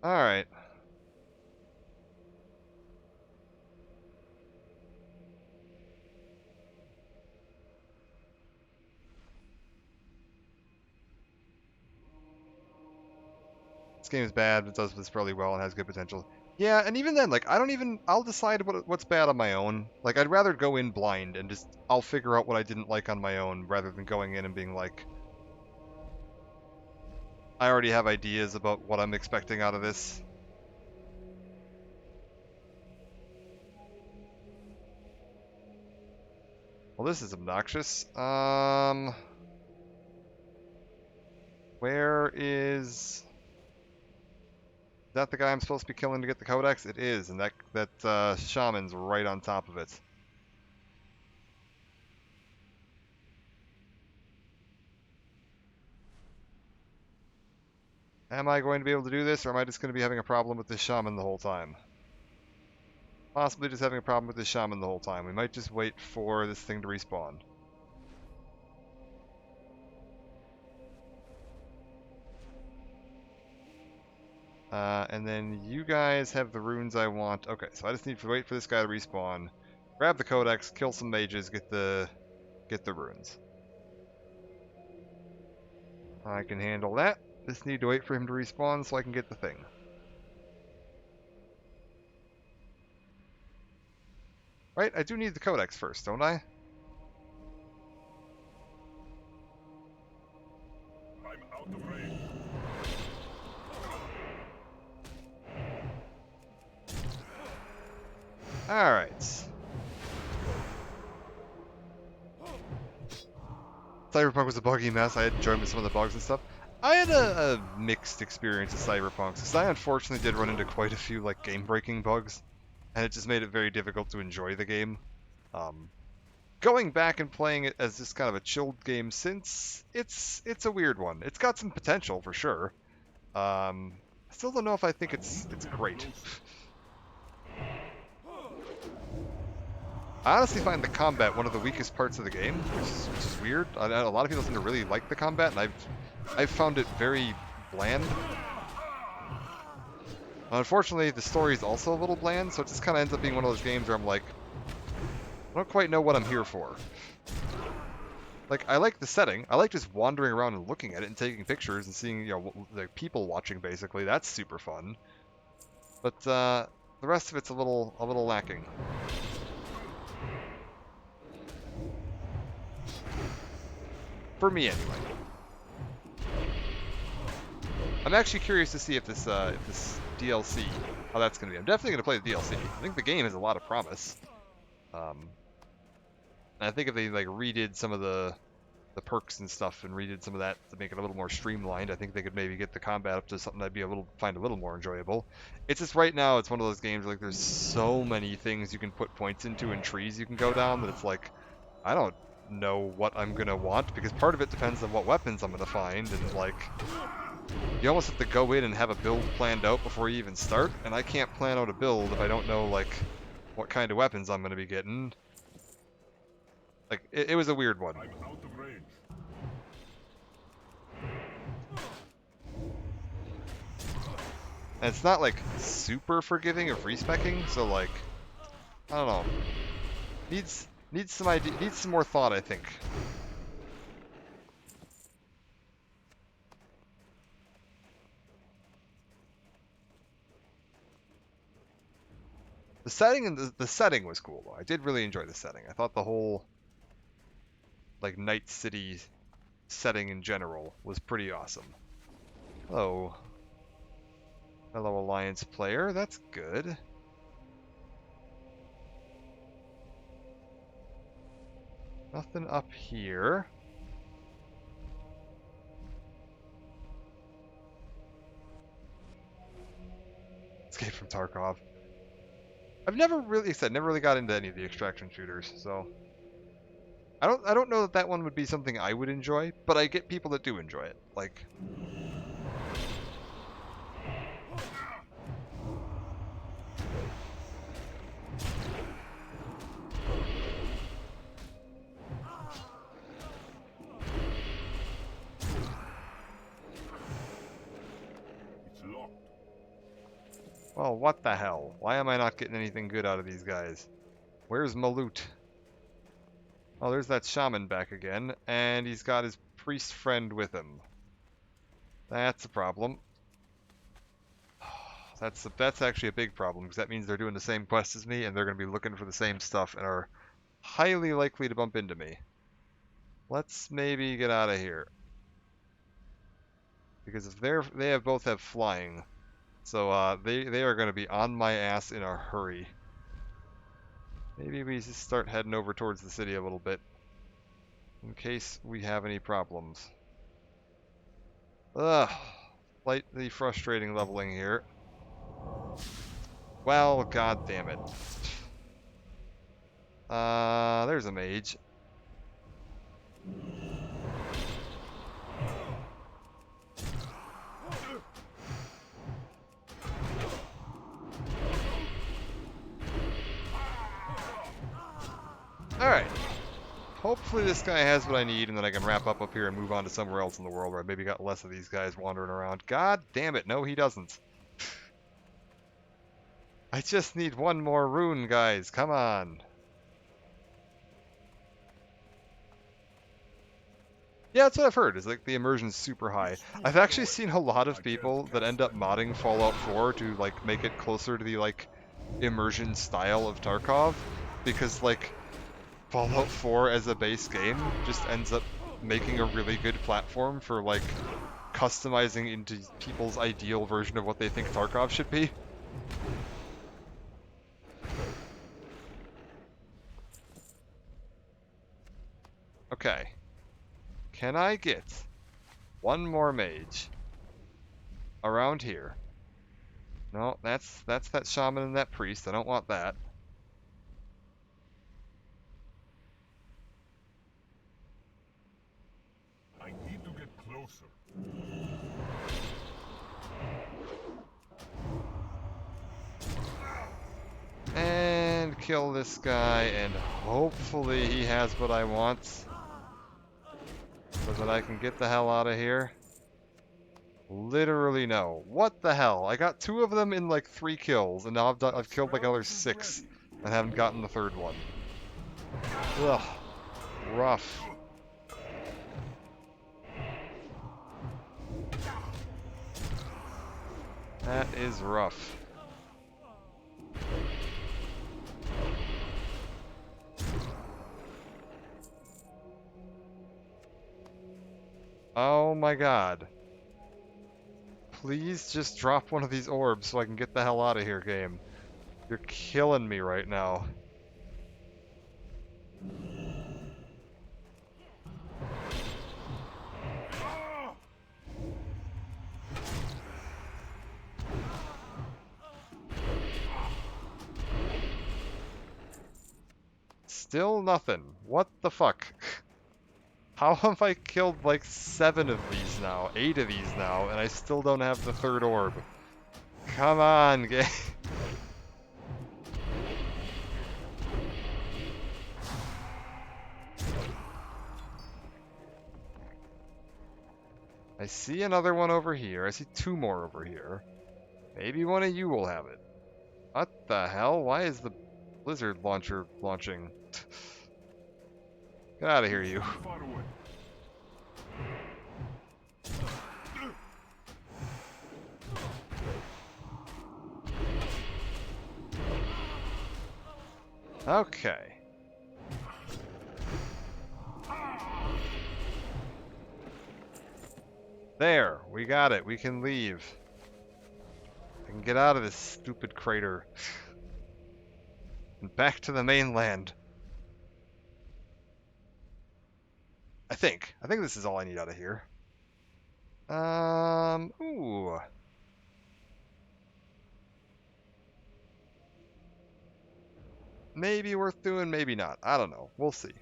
Alright. This game is bad, but it does this really well and has good potential. Yeah, and even then, like, I'll decide what's bad on my own. Like, I'd rather go in blind and I'll figure out what I didn't like on my own rather than going in and being like, I already have ideas about what I'm expecting out of this. Well, this is obnoxious. Where is... Is that the guy I'm supposed to be killing to get the codex? It is, and that shaman's right on top of it. Am I going to be able to do this, or am I just going to be having a problem with this shaman the whole time? Possibly just having a problem with this shaman the whole time. We might just wait for this thing to respawn. And then you guys have the runes I want. Okay, so I just need to wait for this guy to respawn, grab the codex, kill some mages, get the runes. I can handle that. Just need to wait for him to respawn so I can get the thing. Right, I do need the codex first, don't I? I'm out of range. Alright. Cyberpunk was a buggy mess. I had enjoyed some of the bugs and stuff. I had a mixed experience with Cyberpunk, because I unfortunately did run into quite a few like game-breaking bugs, and it just made it very difficult to enjoy the game. Going back and playing it as just kind of a chilled game since, it's a weird one. It's got some potential for sure. I still don't know if I think it's great. I honestly find the combat one of the weakest parts of the game, which is weird. A lot of people seem to really like the combat, and I've found it very bland. Unfortunately, the story is also a little bland, so it just kind of ends up being one of those games where I'm like, I don't quite know what I'm here for. Like, I like the setting. I like just wandering around and looking at it and taking pictures and seeing, you know, the people watching, basically. That's super fun. But, the rest of it's a little lacking. For me, anyway. I'm actually curious to see if this DLC, how that's going to be. I'm definitely going to play the DLC. I think the game has a lot of promise. And I think if they, like, redid some of the perks and stuff and redid some of that to make it a little more streamlined, I think they could maybe get the combat up to something I'd be find a little more enjoyable. It's just right now it's one of those games where, like, there's so many things you can put points into and trees you can go down that it's like I don't know what I'm gonna want, because part of it depends on what weapons I'm gonna find, and like you almost have to go in and have a build planned out before you even start, and I can't plan out a build if I don't know like what kind of weapons I'm gonna be getting. Like it was a weird one. I'm out of range. And it's not like super forgiving of respecking, so like I don't know. Needs some idea, needs some more thought, I think. The setting and the setting was cool though. I did really enjoy the setting. I thought the whole like Night City setting in general was pretty awesome. Hello. Hello, Alliance player. That's good. Nothing up here. Escape from Tarkov. I've never really got into any of the extraction shooters, so I don't know that that one would be something I would enjoy, but I get people that do enjoy it. Like It's locked. well, what the hell? Why am I not getting anything good out of these guys? Where's my loot? Oh, there's that shaman back again, and he's got his priest friend with him. That's a problem. That's actually a big problem, because that means they're doing the same quest as me, and they're going to be looking for the same stuff, and are highly likely to bump into me. Let's maybe get out of here. Because if they both have flying, so they are going to be on my ass in a hurry. Maybe we just start heading over towards the city a little bit, in case we have any problems. Ugh, slightly frustrating leveling here. Well, god damn it. There's a mage. Alright. Hopefully this guy has what I need, and then I can wrap up here and move on to somewhere else in the world where I maybe got less of these guys wandering around. God damn it, no he doesn't. I just need one more rune, guys. Come on. Yeah, that's what I've heard, is like the immersion's super high. I've actually seen a lot of people that end up modding Fallout 4 to like make it closer to the like immersion style of Tarkov, because like Fallout 4 as a base game just ends up making a really good platform for like customizing into people's ideal version of what they think Tarkov should be. Okay. Can I get one more mage around here? No, that's that shaman and that priest. I don't want that. I need to get closer. And kill this guy, and hopefully he has what I want, so that I can get the hell out of here. Literally no. What the hell? I got 2 of them in like 3 kills, and now I've killed like another 6 and haven't gotten the 3rd one. Ugh. Rough. That is rough. Oh my god. Please just drop one of these orbs so I can get the hell out of here, game. You're killing me right now. Still nothing. What the fuck? How have I killed like 7 of these now, 8 of these now, and I still don't have the third orb? Come on, game. I see another one over here. I see 2 more over here. Maybe one of you will have it. What the hell? Why is the blizzard launcher launching? Get out of here, you. Far away. Okay. There, we got it. We can leave. I can get out of this stupid crater. And back to the mainland. I think. I think this is all I need out of here. Ooh. Maybe worth doing, maybe not. I don't know. We'll see.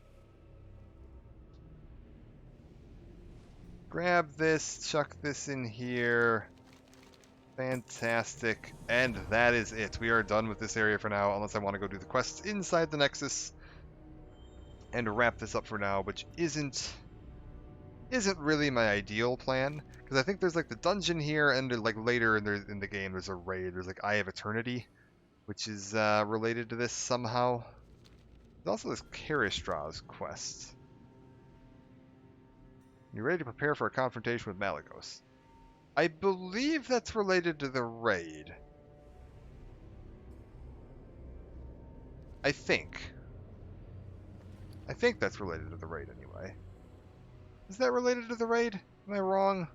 Grab this, chuck this in here. Fantastic. And that is it. We are done with this area for now, unless I want to go do the quests inside the Nexus and wrap this up for now, which isn't really my ideal plan, because I think there's like the dungeon here, and like later in the game there's a raid. There's like Eye of Eternity, which is related to this somehow. There's also this Karistra's quest. You're ready to prepare for a confrontation with Malagos. I believe that's related to the raid. I think that's related to the raid anyway. Is that related to the raid? Am I wrong?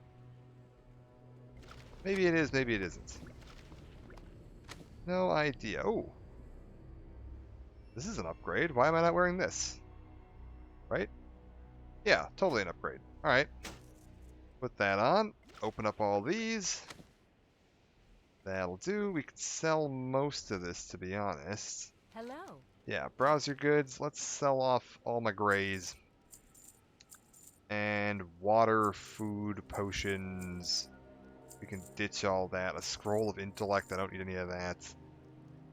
Maybe it is, maybe it isn't. No idea. Oh. This is an upgrade. Why am I not wearing this? Right? Yeah, totally an upgrade. Alright. Put that on. Open up all these. That'll do. We could sell most of this, to be honest. Hello. Yeah, browse your goods. Let's sell off all my grays. And water, food, potions. We can ditch all that. A scroll of intellect. I don't need any of that.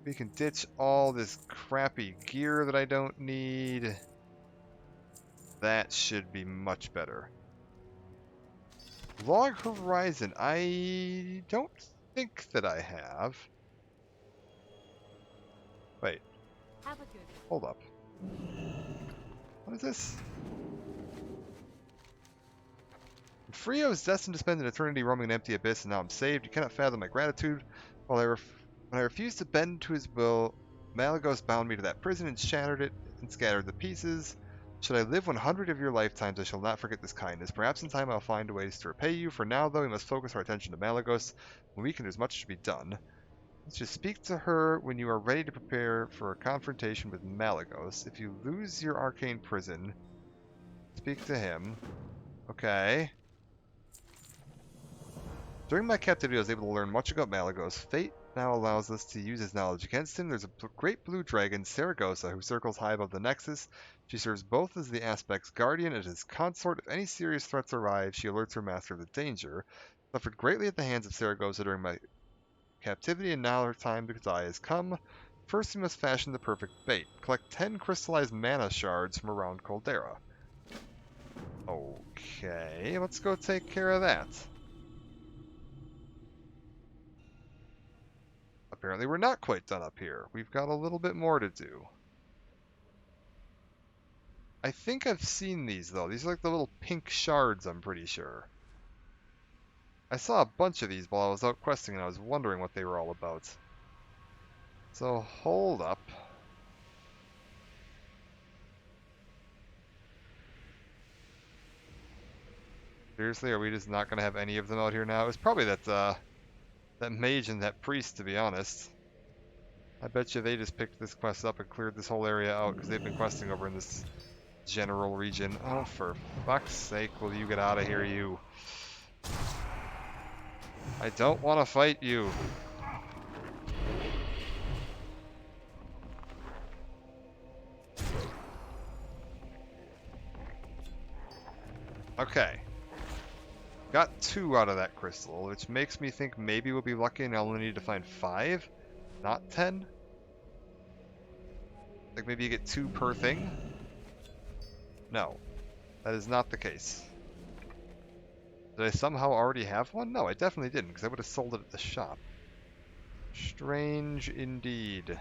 We can ditch all this crappy gear that I don't need. That should be much better. Log Horizon. I don't think that I have. Wait. Have a good Hold up. What is this? Frio is destined to spend an eternity roaming an empty abyss, and now I'm saved. You cannot fathom my gratitude. When I refused to bend to his will, Malagos bound me to that prison and shattered it and scattered the pieces. Should I live 100 of your lifetimes, I shall not forget this kindness. Perhaps in time I'll find ways to repay you. For now, though, we must focus our attention to Malagos. When we can, there's much to be done. Let's just speak to her when you are ready to prepare for a confrontation with Malagos. If you lose your arcane prison, speak to him. Okay. During my captivity, I was able to learn much about Malagos. Fate now allows us to use his knowledge against him. There's a great blue dragon, Saragossa, who circles high above the Nexus. She serves both as the Aspect's guardian and his consort. If any serious threats arrive, she alerts her master of the danger. Suffered greatly at the hands of Saragossa during my captivity, and now her time to die has come. First, we must fashion the perfect bait. Collect 10 crystallized mana shards from around Caldera. Okay, let's go take care of that. Apparently we're not quite done up here. We've got a little bit more to do. I think I've seen these, though. These are like the little pink shards, I'm pretty sure. I saw a bunch of these while I was out questing, and I was wondering what they were all about. So, hold up. Seriously, are we just not going to have any of them out here now? It's probably that mage and that priest, to be honest. I bet you they just picked this quest up and cleared this whole area out because they've been questing over in this general region. Oh, for fuck's sake, will you get out of here, you? I don't want to fight you. Okay. Got 2 out of that crystal, which makes me think maybe we'll be lucky and I'll only need to find 5, not 10. Like maybe you get 2 per thing? No, that is not the case. Did I somehow already have one? No, I definitely didn't, because I would have sold it at the shop. Strange indeed.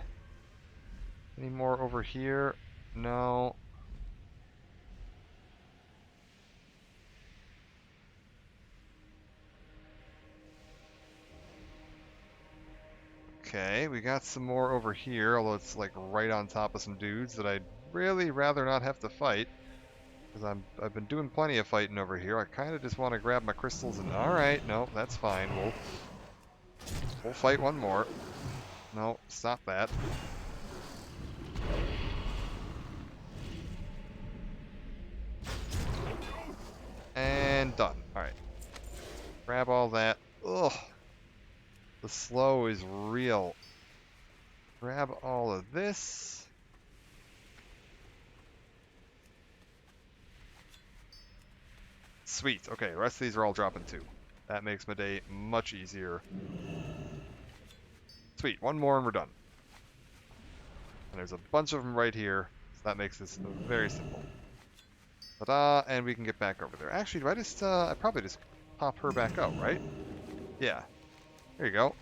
Any more over here? No. Okay, we got some more over here, although it's like right on top of some dudes that I'd really rather not have to fight. Because I've been doing plenty of fighting over here. I kind of just want to grab my crystals and... Alright, no, that's fine. We'll fight one more. No, stop that. And done. Alright. Grab all that. Ugh. The slow is real. Grab all of this. Sweet. Okay, the rest of these are all dropping too. That makes my day much easier. Sweet. One more and we're done. And there's a bunch of them right here. So that makes this very simple. Ta-da! And we can get back over there. Actually, do I just, I probably just pop her back out, right? Yeah. There you go.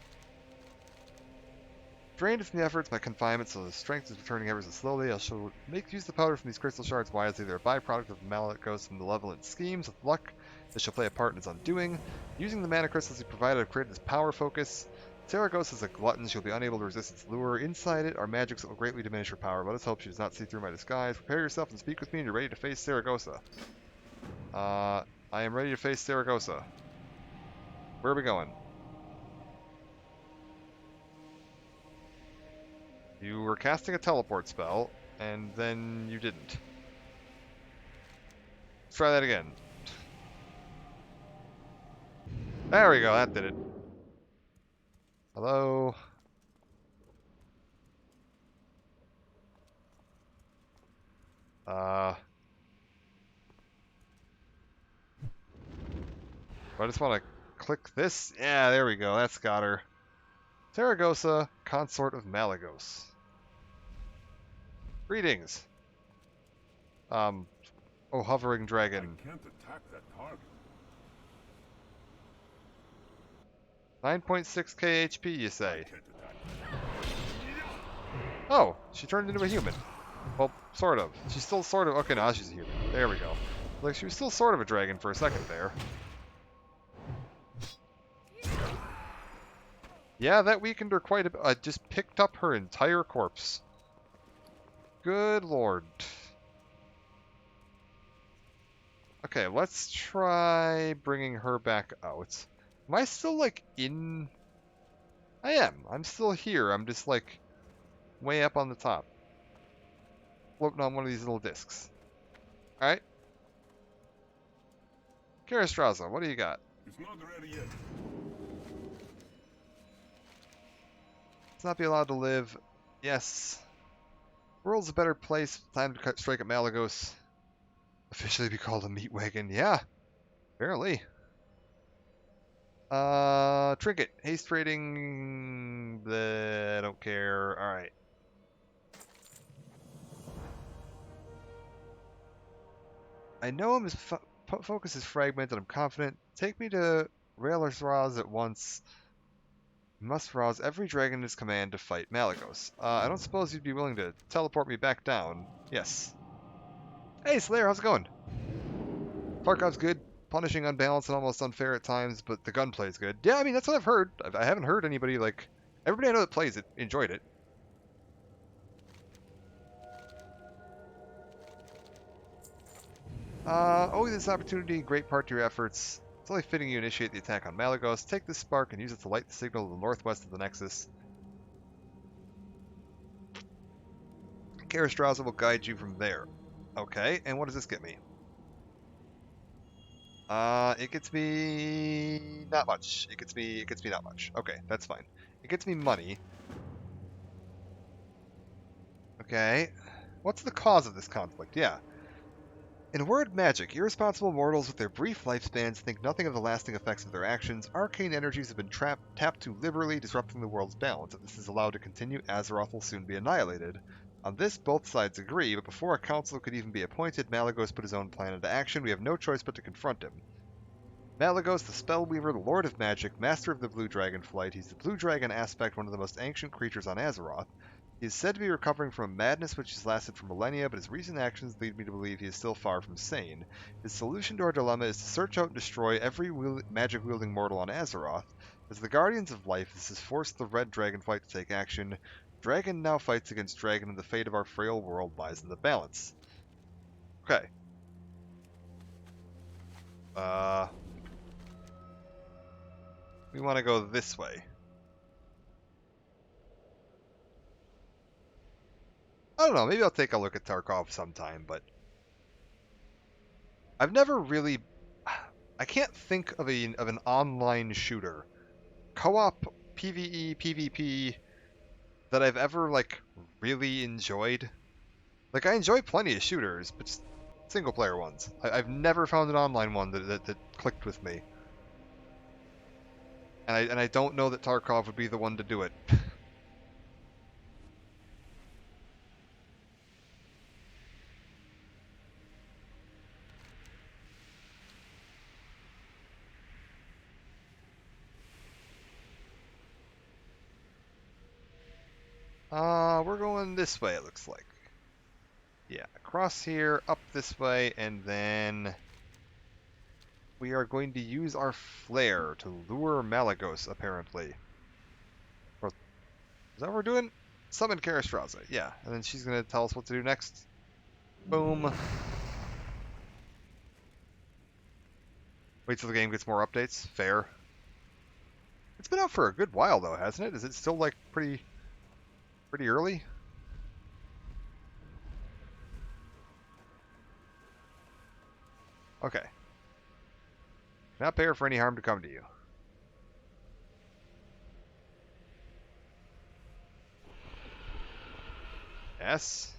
Drained from the efforts, my confinement, so the strength is returning ever so slowly. I shall make use of the powder from these crystal shards wisely. They're a byproduct of Malakos from malevolent schemes. With luck, this shall play a part in its undoing. Using the mana crystals he provided, I've created this power focus. Saragossa is a glutton. She'll be unable to resist its lure. Inside it are magics that will greatly diminish her power. Let us hope she does not see through my disguise. Prepare yourself and speak with me, and you're ready to face Saragossa. I am ready to face Saragossa. Where are we going? You were casting a teleport spell, and then you didn't. Let's try that again. There we go, that did it. Hello? I just want to click this. Yeah, there we go, that's got her. Saragossa, consort of Malagos. Greetings. Oh, hovering dragon. I can't attack that target. 9.6k HP, you say? Can't attack. Oh, she turned into a human. Well, sort of. She's still sort of... Okay, now she's a human. There we go. Like, she was still sort of a dragon for a second there. Yeah, that weakened her quite a bit. I just picked up her entire corpse. Good lord. Okay, let's try bringing her back out. Am I still, like, in... I am. I'm still here. I'm just, like, way up on the top. Floating on one of these little discs. Alright. Karastraza, what do you got? It's not ready yet. Let's not be allowed to live. Yes. World's a better place. Time to strike at Malagos. Officially be called a meat wagon. Yeah. Apparently. Trinket. Haste rating. I don't care. Alright. I know his focus is fragmented. I'm confident. Take me to Railers at once. You must rouse every dragon in his command to fight Malagos. I don't suppose you'd be willing to teleport me back down. Yes. Hey, Slayer, how's it going? Farkov's good. punishing, unbalanced, and almost unfair at times, but the gunplay is good. Yeah, I mean, that's what I've heard. I haven't heard anybody, like... Everybody I know that plays it enjoyed it. Owing this opportunity in great part to your efforts, it's only fitting you initiate the attack on Malagos. Take this spark and use it to light the signal to the northwest of the Nexus. Karastraza will guide you from there. Okay, and what does this get me? It gets me not much. It gets me not much. Okay, that's fine. It gets me money. Okay. What's the cause of this conflict? Yeah. In word magic, irresponsible mortals with their brief lifespans think nothing of the lasting effects of their actions. Arcane energies have been tapped too liberally, disrupting the world's balance. If this is allowed to continue, Azeroth will soon be annihilated. On this, both sides agree, but before a council could even be appointed, Malagos put his own plan into action. We have no choice but to confront him. Malagos, the Spellweaver, the Lord of Magic, Master of the Blue Dragon Flight. He's the Blue Dragon aspect, one of the most ancient creatures on Azeroth. He is said to be recovering from a madness which has lasted for millennia, but his recent actions lead me to believe he is still far from sane. His solution to our dilemma is to search out and destroy every magic-wielding mortal on Azeroth. As the Guardians of Life, this has forced the Red Dragonflight to take action. Dragon now fights against Dragon, and the fate of our frail world lies in the balance. Okay. We want to go this way. I don't know, maybe I'll take a look at Tarkov sometime, but I've never really... I can't think of an online shooter, co-op, PvE, PvP, that I've ever, like, really enjoyed. Like, I enjoy plenty of shooters, but just single-player ones. I've never found an online one that clicked with me. And I don't know that Tarkov would be the one to do it. We're going this way, it looks like. Yeah, across here, up this way, and then we are going to use our flare to lure Malagos, apparently. Or, is that what we're doing? Summon Karastraza, yeah. And then she's going to tell us what to do next. Boom. Wait till the game gets more updates. Fair. It's been out for a good while, though, hasn't it? Is it still, like, pretty early? Okay. Not pay her for any harm to come to you. Yes.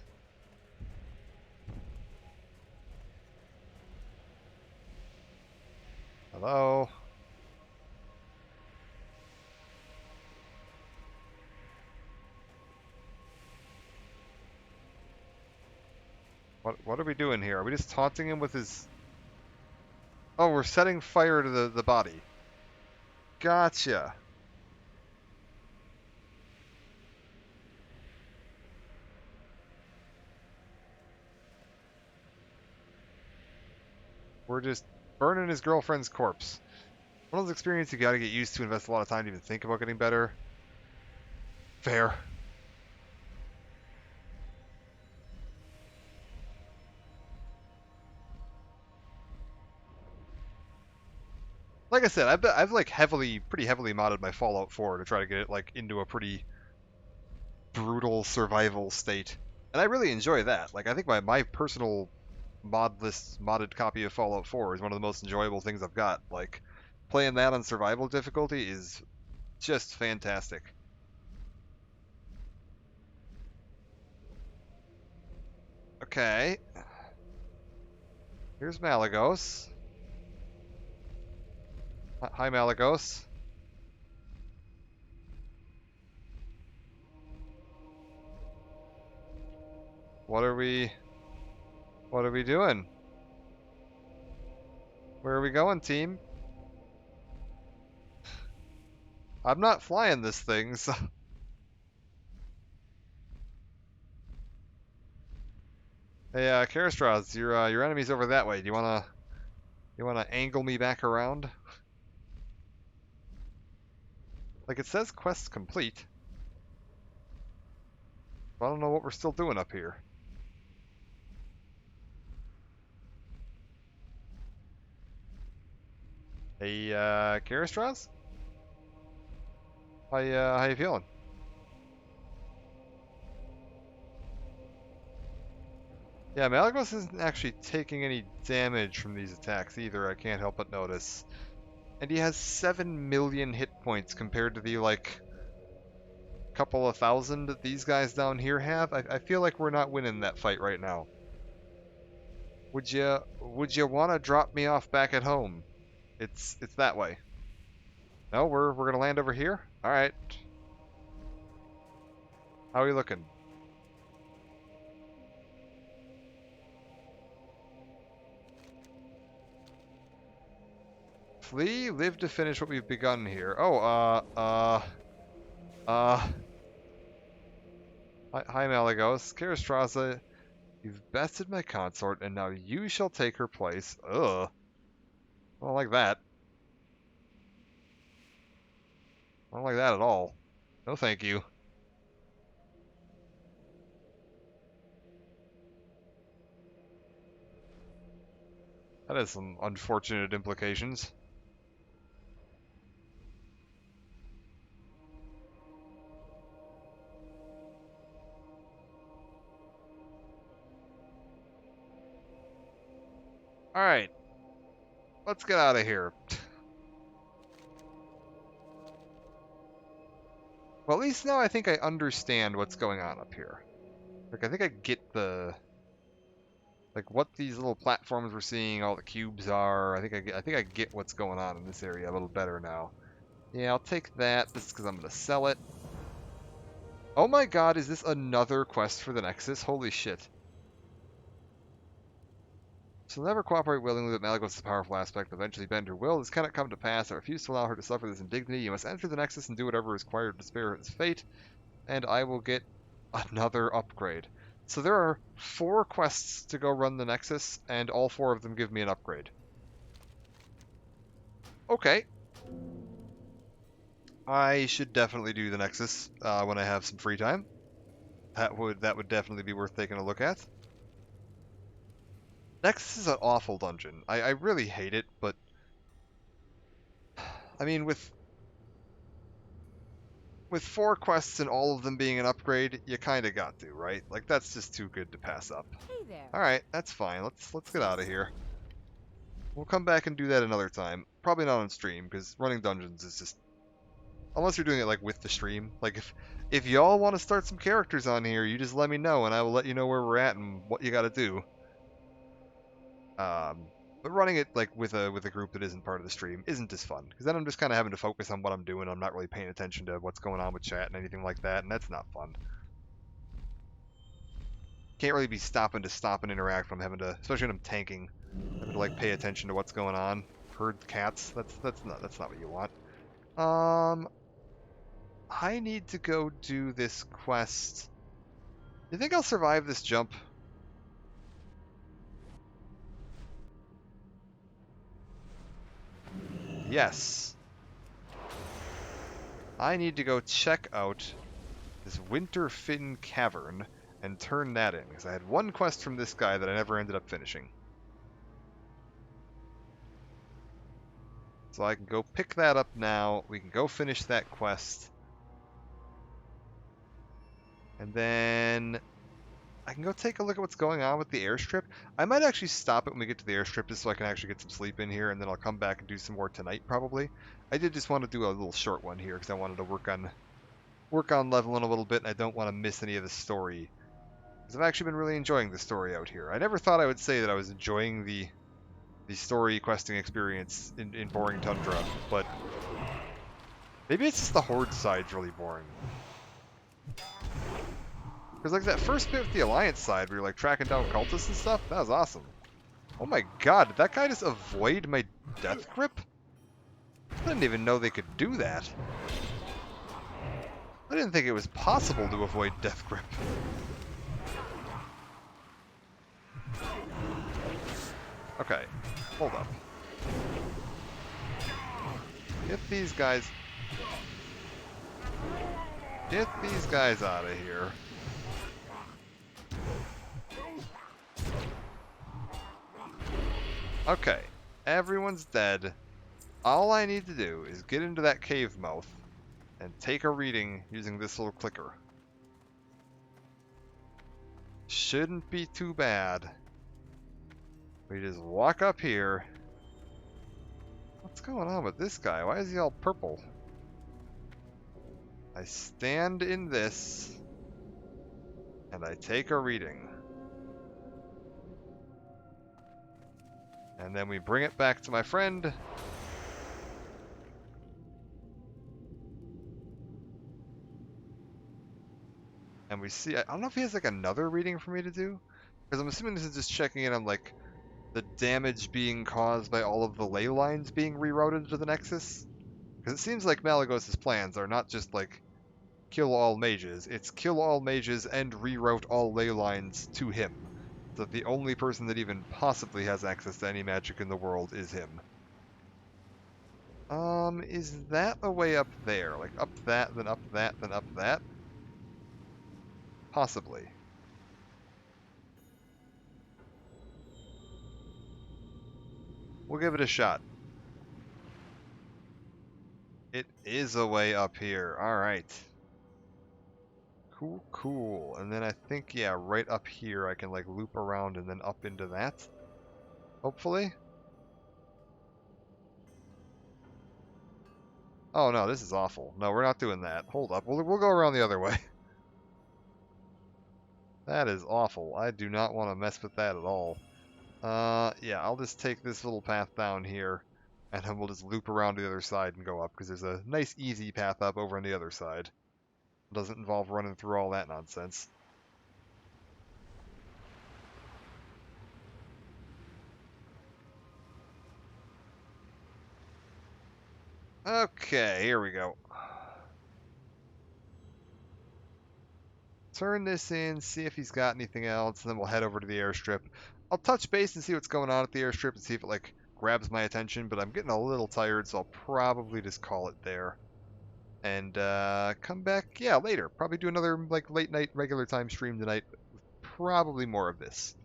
Hello. What are we doing here? Are we just taunting him with his... Oh, we're setting fire to the body. Gotcha. We're just burning his girlfriend's corpse. One of those experiences you gotta get used to, invest a lot of time to even think about getting better. Fair. Like I said, I've like pretty heavily modded my Fallout 4 to try to get it like into a pretty brutal survival state, and I really enjoy that. Like I think my personal modded copy of Fallout 4 is one of the most enjoyable things I've got. Like playing that on survival difficulty is just fantastic. Okay. Here's Malagos. Hi, Malagos. What are we doing? Where are we going, team? I'm not flying this thing, so... Hey, Karastraz, your enemy's over that way. Do you wanna You want to angle me back around? Like, it says quest complete. I don't know what we're still doing up here. Hey, Karastras? How you feeling? Yeah, Malagos isn't actually taking any damage from these attacks either, I can't help but notice. And he has 7 million hit points compared to the, like, couple of thousand that these guys down here have. I feel like we're not winning that fight right now. Would you want to drop me off back at home? It's that way. No, we're gonna land over here? Alright. How are we looking? Flee, live to finish what we've begun here. Oh, hi, Malagos. Karastraza, you've bested my consort, and now you shall take her place. Ugh. I don't like that. I don't like that at all. No thank you. That has some unfortunate implications. Alright. Let's get out of here. Well, at least now I think I understand what's going on up here. Like, I think I get like, what these little platforms we're seeing, all the cubes are. I think I get what's going on in this area a little better now. Yeah, I'll take that. This is because I'm going to sell it. Oh my god, is this another quest for the Nexus? Holy shit. She'll never cooperate willingly with Malagos' powerful aspect, but eventually bend her will. This cannot come to pass. I refuse to allow her to suffer this indignity. You must enter the Nexus and do whatever is required to spare her this fate, and I will get another upgrade. So there are 4 quests to go run the Nexus, and all 4 of them give me an upgrade. Okay. I should definitely do the Nexus when I have some free time. That would definitely be worth taking a look at. Nexus is an awful dungeon. I really hate it, but I mean with 4 quests and all of them being an upgrade, you kind of got to, right? Like, that's just too good to pass up. Hey there. All right, that's fine. Let's get out of here. We'll come back and do that another time. Probably not on stream, because running dungeons is just... Unless you're doing it, like, with the stream. Like, if y'all want to start some characters on here, you just let me know, and I will let you know where we're at and what you gotta do. But running it, like, with a group that isn't part of the stream isn't as fun, because then I'm just kind of having to focus on what I'm doing. I'm not really paying attention to what's going on with chat and anything like that, and that's not fun. Can't really be stopping and interact when I'm having to, especially when I'm tanking, having to, like, pay attention to what's going on. Herd cats. That's not what you want. I need to go do this quest. You think I'll survive this jump? Yes. I need to go check out this Winterfin Cavern and turn that in, because I had 1 quest from this guy that I never ended up finishing. So I can go pick that up now. We can go finish that quest. And then I can go take a look at what's going on with the airstrip. I might actually stop it when we get to the airstrip just so I can actually get some sleep in here, and then I'll come back and do some more tonight probably. I did just want to do a little short one here because I wanted to work on leveling a little bit, and I don't want to miss any of the story. Because I've actually been really enjoying the story out here. I never thought I would say that I was enjoying the story questing experience in boring Tundra, but maybe it's just the Horde side's really boring. Because, like, that first bit with the Alliance side where you're, like, tracking down cultists and stuff, that was awesome. Oh my god, did that guy just avoid my death grip? I didn't even know they could do that. I didn't think it was possible to avoid death grip. Okay, hold up. Get these guys... Get these guys out of here. Okay. Everyone's dead. All I need to do is get into that cave mouth and take a reading using this little clicker. Shouldn't be too bad. We just walk up here. What's going on with this guy? Why is he all purple? I stand in this, and I take a reading. And then we bring it back to my friend. And we see, I don't know if he has like another reading for me to do. Because I'm assuming this is just checking in on like the damage being caused by all of the ley lines being rerouted to the Nexus. Because it seems like Malagos' plans are not just like kill all mages, it's kill all mages and reroute all ley lines to him. So that the only person that even possibly has access to any magic in the world is him. Is that a way up there? Like up that, then up that, then up that? Possibly. We'll give it a shot. It is a way up here. Alright. Cool, cool. And then I think, yeah, right up here I can like loop around and then up into that. Hopefully. Oh no, this is awful. No, we're not doing that. Hold up. We'll go around the other way. That is awful. I do not want to mess with that at all. Yeah, I'll just take this little path down here, and then we'll just loop around to the other side and go up, because there's a nice easy path up over on the other side. It doesn't involve running through all that nonsense. Okay, here we go. Turn this in, see if he's got anything else, and then we'll head over to the airstrip. I'll touch base and see what's going on at the airstrip and see if it like grabs my attention, but I'm getting a little tired, so I'll probably just call it there. And come back, yeah, later. Probably do another like late night regular time stream tonight. Probably more of this.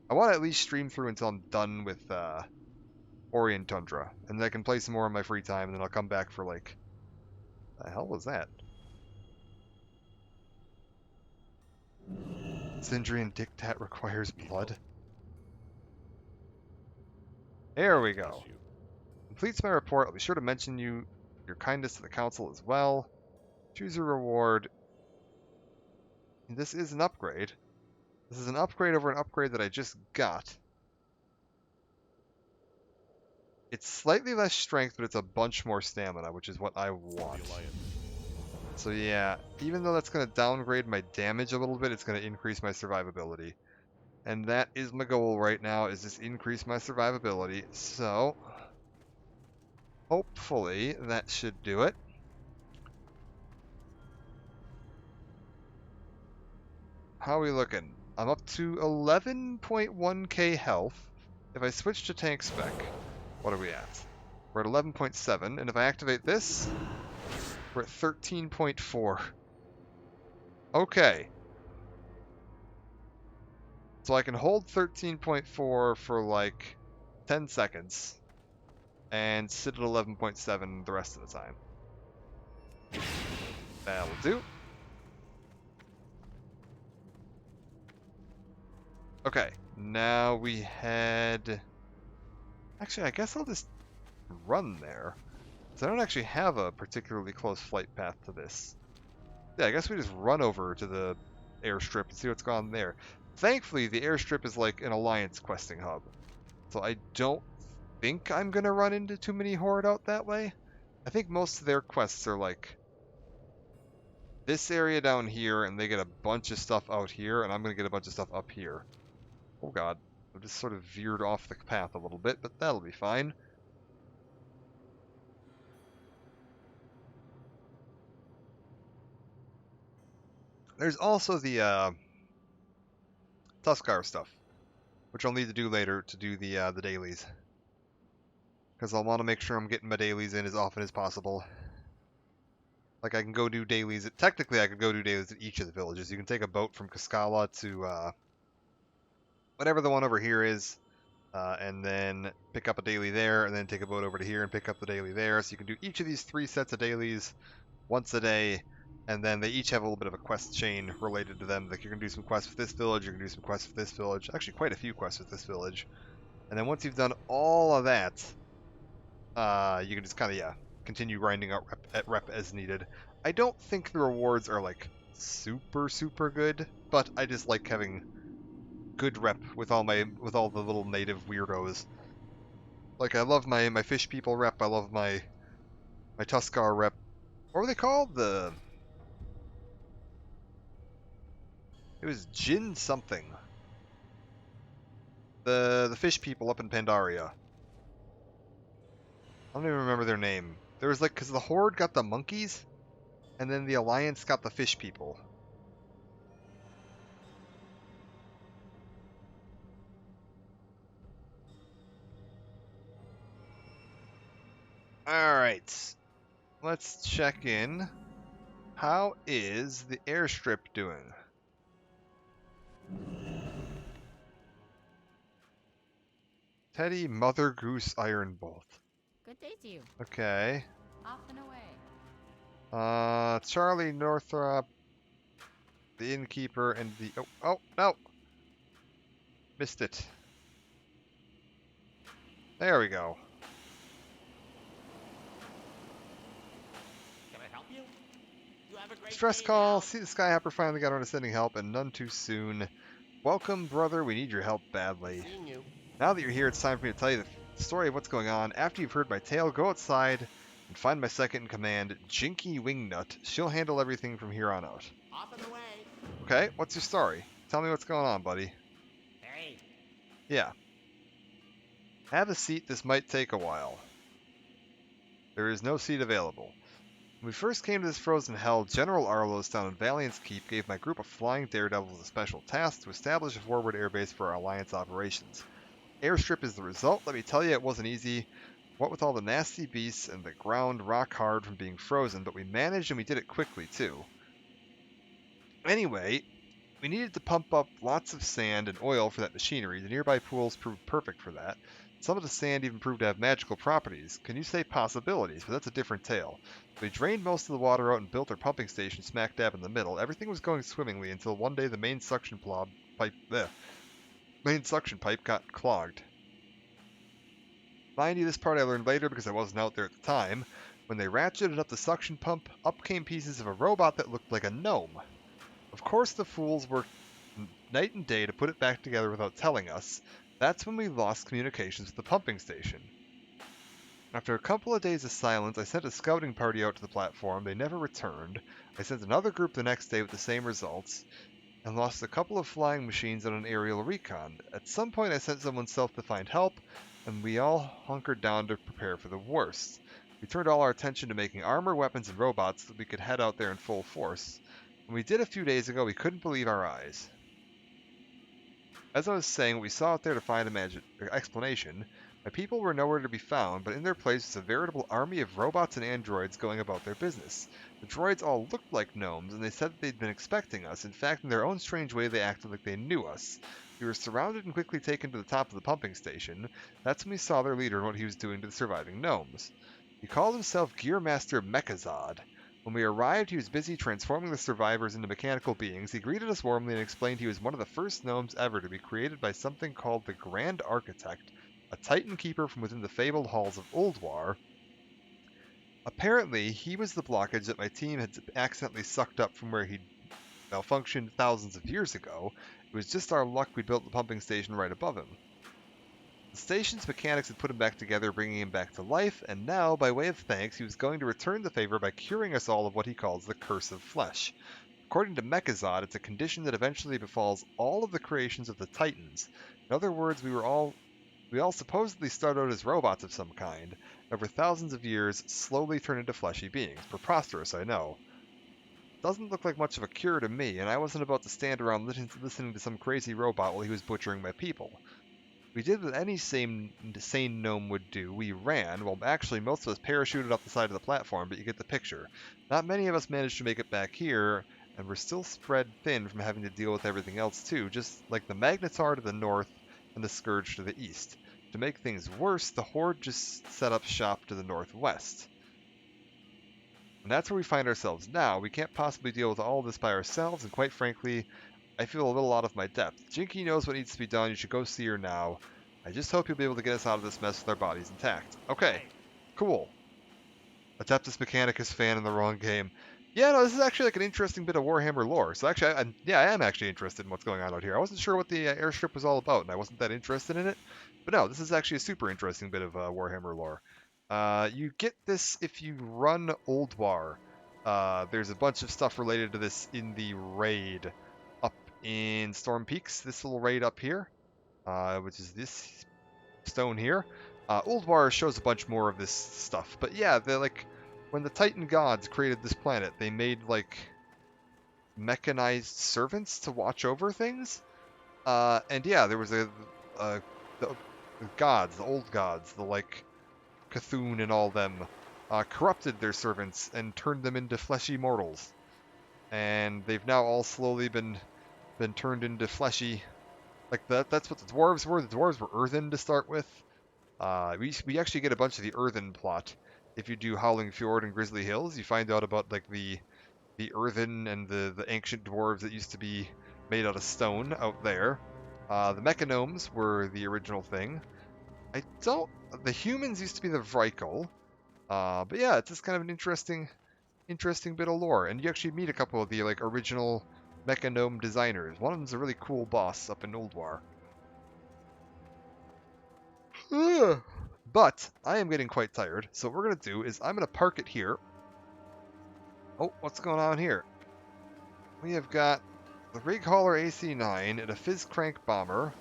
I want to at least stream through until I'm done with Ori and Tundra, and then I can play some more in my free time, and then I'll come back for like, the hell was that? Sindrian Dictat requires blood. There we go. Completes my report. I'll be sure to mention your kindness to the council as well. Choose a reward. This is an upgrade. This is an upgrade over an upgrade that I just got. It's slightly less strength, but it's a bunch more stamina, which is what I want. So yeah, even though that's going to downgrade my damage a little bit, it's going to increase my survivability. And that is my goal right now, is just increase my survivability. So, hopefully that should do it. How are we looking? I'm up to 11.1k health. If I switch to tank spec, what are we at? We're at 11.7, and if I activate this, we're at 13.4. Okay. So I can hold 13.4 for like 10 seconds and sit at 11.7 the rest of the time. That'll do. Okay, now we head... Actually, I guess I'll just run there. Because I don't actually have a particularly close flight path to this. Yeah, I guess we just run over to the airstrip and see what's going on there. Thankfully, the airstrip is like an alliance questing hub. So I don't think I'm going to run into too many Horde out that way. I think most of their quests are like this area down here, and they get a bunch of stuff out here, and I'm going to get a bunch of stuff up here. Oh god, I just sort of veered off the path a little bit, but that'll be fine. There's also the Tuskar stuff, which I'll need to do later to do the dailies. because I'll want to make sure I'm getting my dailies in as often as possible. Like, I can go do dailies. Technically, I could go do dailies at each of the villages. You can take a boat from Kaskala to whatever the one over here is, and then pick up a daily there, and then take a boat over to here and pick up the daily there. So you can do each of these 3 sets of dailies once a day, and then they each have a little bit of a quest chain related to them. Like, you're going to do some quests with this village, you're going to do some quests with this village. Actually, quite a few quests with this village. And then once you've done all of that, you can just kind of, yeah, continue grinding out rep as needed. I don't think the rewards are, like, super, super good, but I just like having good rep with all the little native weirdos. Like, I love my fish people rep, I love my Tuskar rep. What were they called? It was Jin something. The fish people up in Pandaria. I don't even remember their name. There was like, because the Horde got the monkeys, and then the Alliance got the fish people. Alright. Let's check in. How is the airstrip doing? Teddy Mother Goose Iron Bolt. Good day to you. Okay. Off and away. Charlie Northrop, the innkeeper, and the... Oh, no! Missed it. There we go. Can I help you? You have a great Stress day call. now. See, the Skyhopper finally got around to sending help, and none too soon. Welcome, brother. We need your help badly. Seeing you. Now that you're here, it's time for me to tell you the story of what's going on. After you've heard my tale, go outside and find my second in command, Jinky Wingnut. She'll handle everything from here on out. Off and away. Okay, what's your story? Tell me what's going on, buddy. Hey. Yeah. Have a seat. This might take a while. There is no seat available. When we first came to this frozen hell, General Arlos down in Valiant's Keep gave my group of flying daredevils a special task to establish a forward airbase for our Alliance operations. Airstrip is the result. Let me tell you, it wasn't easy. What with all the nasty beasts and the ground rock hard from being frozen, but we managed and we did it quickly too. Anyway, we needed to pump up lots of sand and oil for that machinery. The nearby pools proved perfect for that. Some of the sand even proved to have magical properties. Can you say possibilities? But that's a different tale. We drained most of the water out and built our pumping station smack dab in the middle. Everything was going swimmingly until one day the main suction pipe got clogged. Mind you, this part I learned later because I wasn't out there at the time. When they ratcheted up the suction pump, up came pieces of a robot that looked like a gnome. Of course the fools worked night and day to put it back together without telling us. That's when we lost communications with the pumping station. After a couple of days of silence, I sent a scouting party out to the platform. They never returned. I sent another group the next day with the same results, and lost a couple of flying machines on an aerial recon. At some point I sent someone south to find help, and we all hunkered down to prepare for the worst. We turned all our attention to making armor, weapons, and robots so that we could head out there in full force. When we did a few days ago, we couldn't believe our eyes. As I was saying, what we saw out there to find an explanation, my people were nowhere to be found, but in their place was a veritable army of robots and androids going about their business. The droids all looked like gnomes, and they said that they'd been expecting us. In fact, in their own strange way, they acted like they knew us. We were surrounded and quickly taken to the top of the pumping station. That's when we saw their leader and what he was doing to the surviving gnomes. He called himself Gearmaster Mechazod. When we arrived, he was busy transforming the survivors into mechanical beings. He greeted us warmly and explained he was one of the first gnomes ever to be created by something called the Grand Architect, a Titan Keeper from within the fabled halls of Ulduar. Apparently, he was the blockage that my team had accidentally sucked up from where he'd malfunctioned thousands of years ago. It was just our luck we built the pumping station right above him. The station's mechanics had put him back together, bringing him back to life, and now, by way of thanks, he was going to return the favor by curing us all of what he calls the Curse of Flesh. According to Mechazod, it's a condition that eventually befalls all of the creations of the Titans. In other words, we all supposedly start out as robots of some kind, and over thousands of years, slowly turn into fleshy beings. Preposterous, I know. Doesn't look like much of a cure to me, and I wasn't about to stand around listening to some crazy robot while he was butchering my people. We did what any sane gnome would do. We ran. Well, actually, most of us parachuted off the side of the platform, but you get the picture. Not many of us managed to make it back here, and we're still spread thin from having to deal with everything else too, just like the Magnetar to the north and the Scourge to the east. To make things worse, the Horde just set up shop to the northwest. And that's where we find ourselves now. We can't possibly deal with all this by ourselves, and quite frankly, I feel a little out of my depth. Jinky knows what needs to be done. You should go see her now. I just hope you'll be able to get us out of this mess with our bodies intact. Okay, cool. Adeptus Mechanicus fan in the wrong game. Yeah, no, this is actually like an interesting bit of Warhammer lore. So actually, I am actually interested in what's going on out here. I wasn't sure what the airstrip was all about, and I wasn't that interested in it. But no, this is actually a super interesting bit of Warhammer lore. You get this if you run Old War. There's a bunch of stuff related to this in the raid up in Storm Peaks. This little raid up here, which is this stone here. Old War shows a bunch more of this stuff. But yeah, they're like when the Titan gods created this planet, they made like mechanized servants to watch over things. And yeah, there was the gods, the old gods, the like Cthulhu and all them, corrupted their servants and turned them into fleshy mortals. And they've now all slowly been turned into fleshy. Like that's what the dwarves were. The dwarves were earthen to start with. We actually get a bunch of the earthen plot. If you do Howling Fjord and Grizzly Hills, you find out about like the earthen and the ancient dwarves that used to be made out of stone out there. The mechanomes were the original thing. The humans used to be the Vrykul. But yeah, it's just kind of an interesting bit of lore. And you actually meet a couple of the like original mechanome designers. One of them's a really cool boss up in Old War. But I am getting quite tired, so what we're going to do is I'm going to park it here. Oh, what's going on here? We have got the Rig Hauler AC-9 and a Fizz Crank Bomber.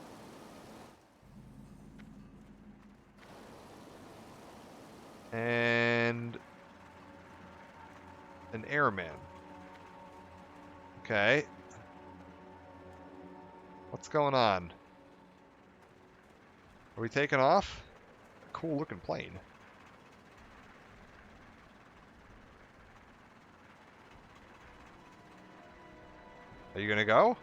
And an Airman. Okay. What's going on? Are we taking off? Cool looking plane. Are you gonna go?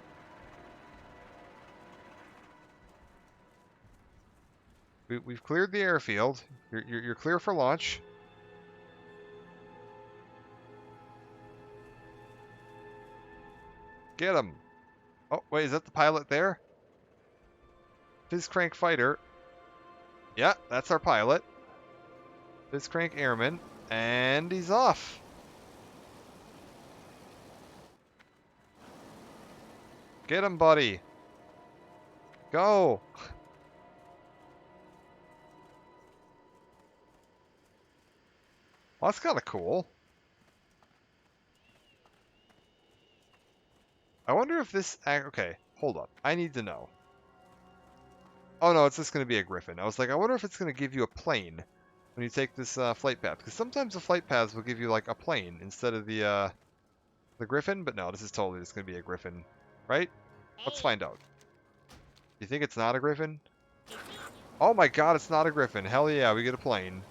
We've cleared the airfield. You're clear for launch. Get him. Oh, wait, is that the pilot there? Fizz Crank Fighter. Yeah, that's our pilot. Fizz Crank Airman. And he's off. Get him, buddy. Go. Well, that's kind of cool. I wonder if this... Okay, hold up. I need to know. Oh no, it's just going to be a Griffin. I was like, I wonder if it's going to give you a plane when you take this flight path. Because sometimes the flight paths will give you like a plane instead of the Griffin. But no, this is totally just going to be a Griffin. Right? Let's find out. You think it's not a Griffin? Oh my god, it's not a Griffin. Hell yeah, we get a plane.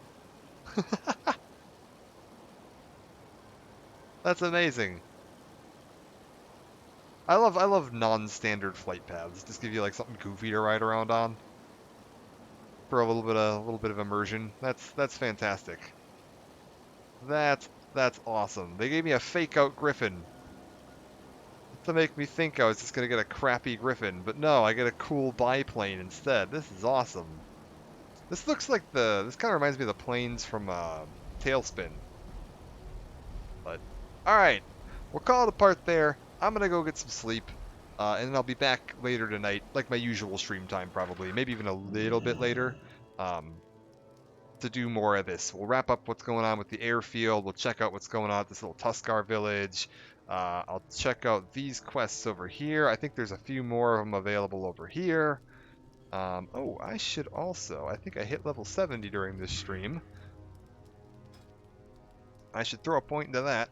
That's amazing. I love non-standard flight paths. Just give you like something goofy to ride around on for a little bit of immersion. That's fantastic. That's awesome. They gave me a fake out Griffin to make me think I was just gonna get a crappy Griffin, but no, I get a cool biplane instead. This is awesome. This looks like this kind of reminds me of the planes from Tailspin. But all right, we'll call it a part there. I'm gonna go get some sleep, and then I'll be back later tonight, like my usual stream time probably, maybe even a little bit later, to do more of this. We'll wrap up what's going on with the airfield. We'll check out what's going on at this little Tuskar village. I'll check out these quests over here. I think there's a few more of them available over here. Oh, I should also... I think I hit level 70 during this stream. I should throw a point into that.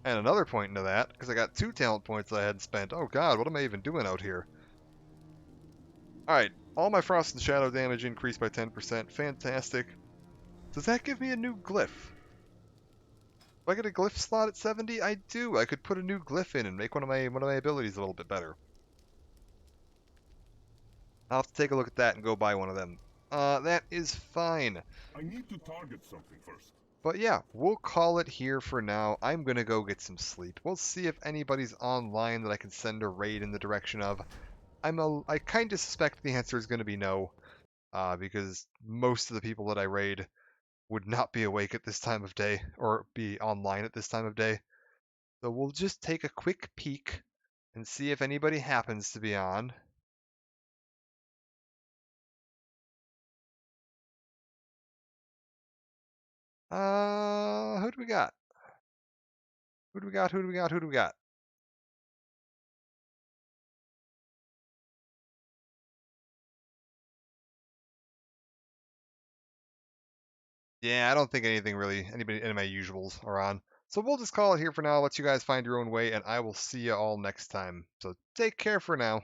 And another point into that, because I got 2 talent points I hadn't spent. Oh god, what am I even doing out here? Alright, All my frost and shadow damage increased by 10%. Fantastic. Does that give me a new glyph? Do I get a glyph slot at 70? I do. I could put a new glyph in and make one of my abilities a little bit better. I'll have to take a look at that and go buy one of them. That is fine. I need to target something first. But yeah, we'll call it here for now. I'm gonna go get some sleep. We'll see if anybody's online that I can send a raid in the direction of. I kind of suspect the answer is gonna be no, because most of the people that I raid would not be awake at this time of day or be online at this time of day. So we'll just take a quick peek and see if anybody happens to be on. Who do we got? Who do we got? Who do we got? Who do we got? Yeah, I don't think any of my usuals are on. So we'll just call it here for now, let you guys find your own way, and I will see you all next time. So take care for now.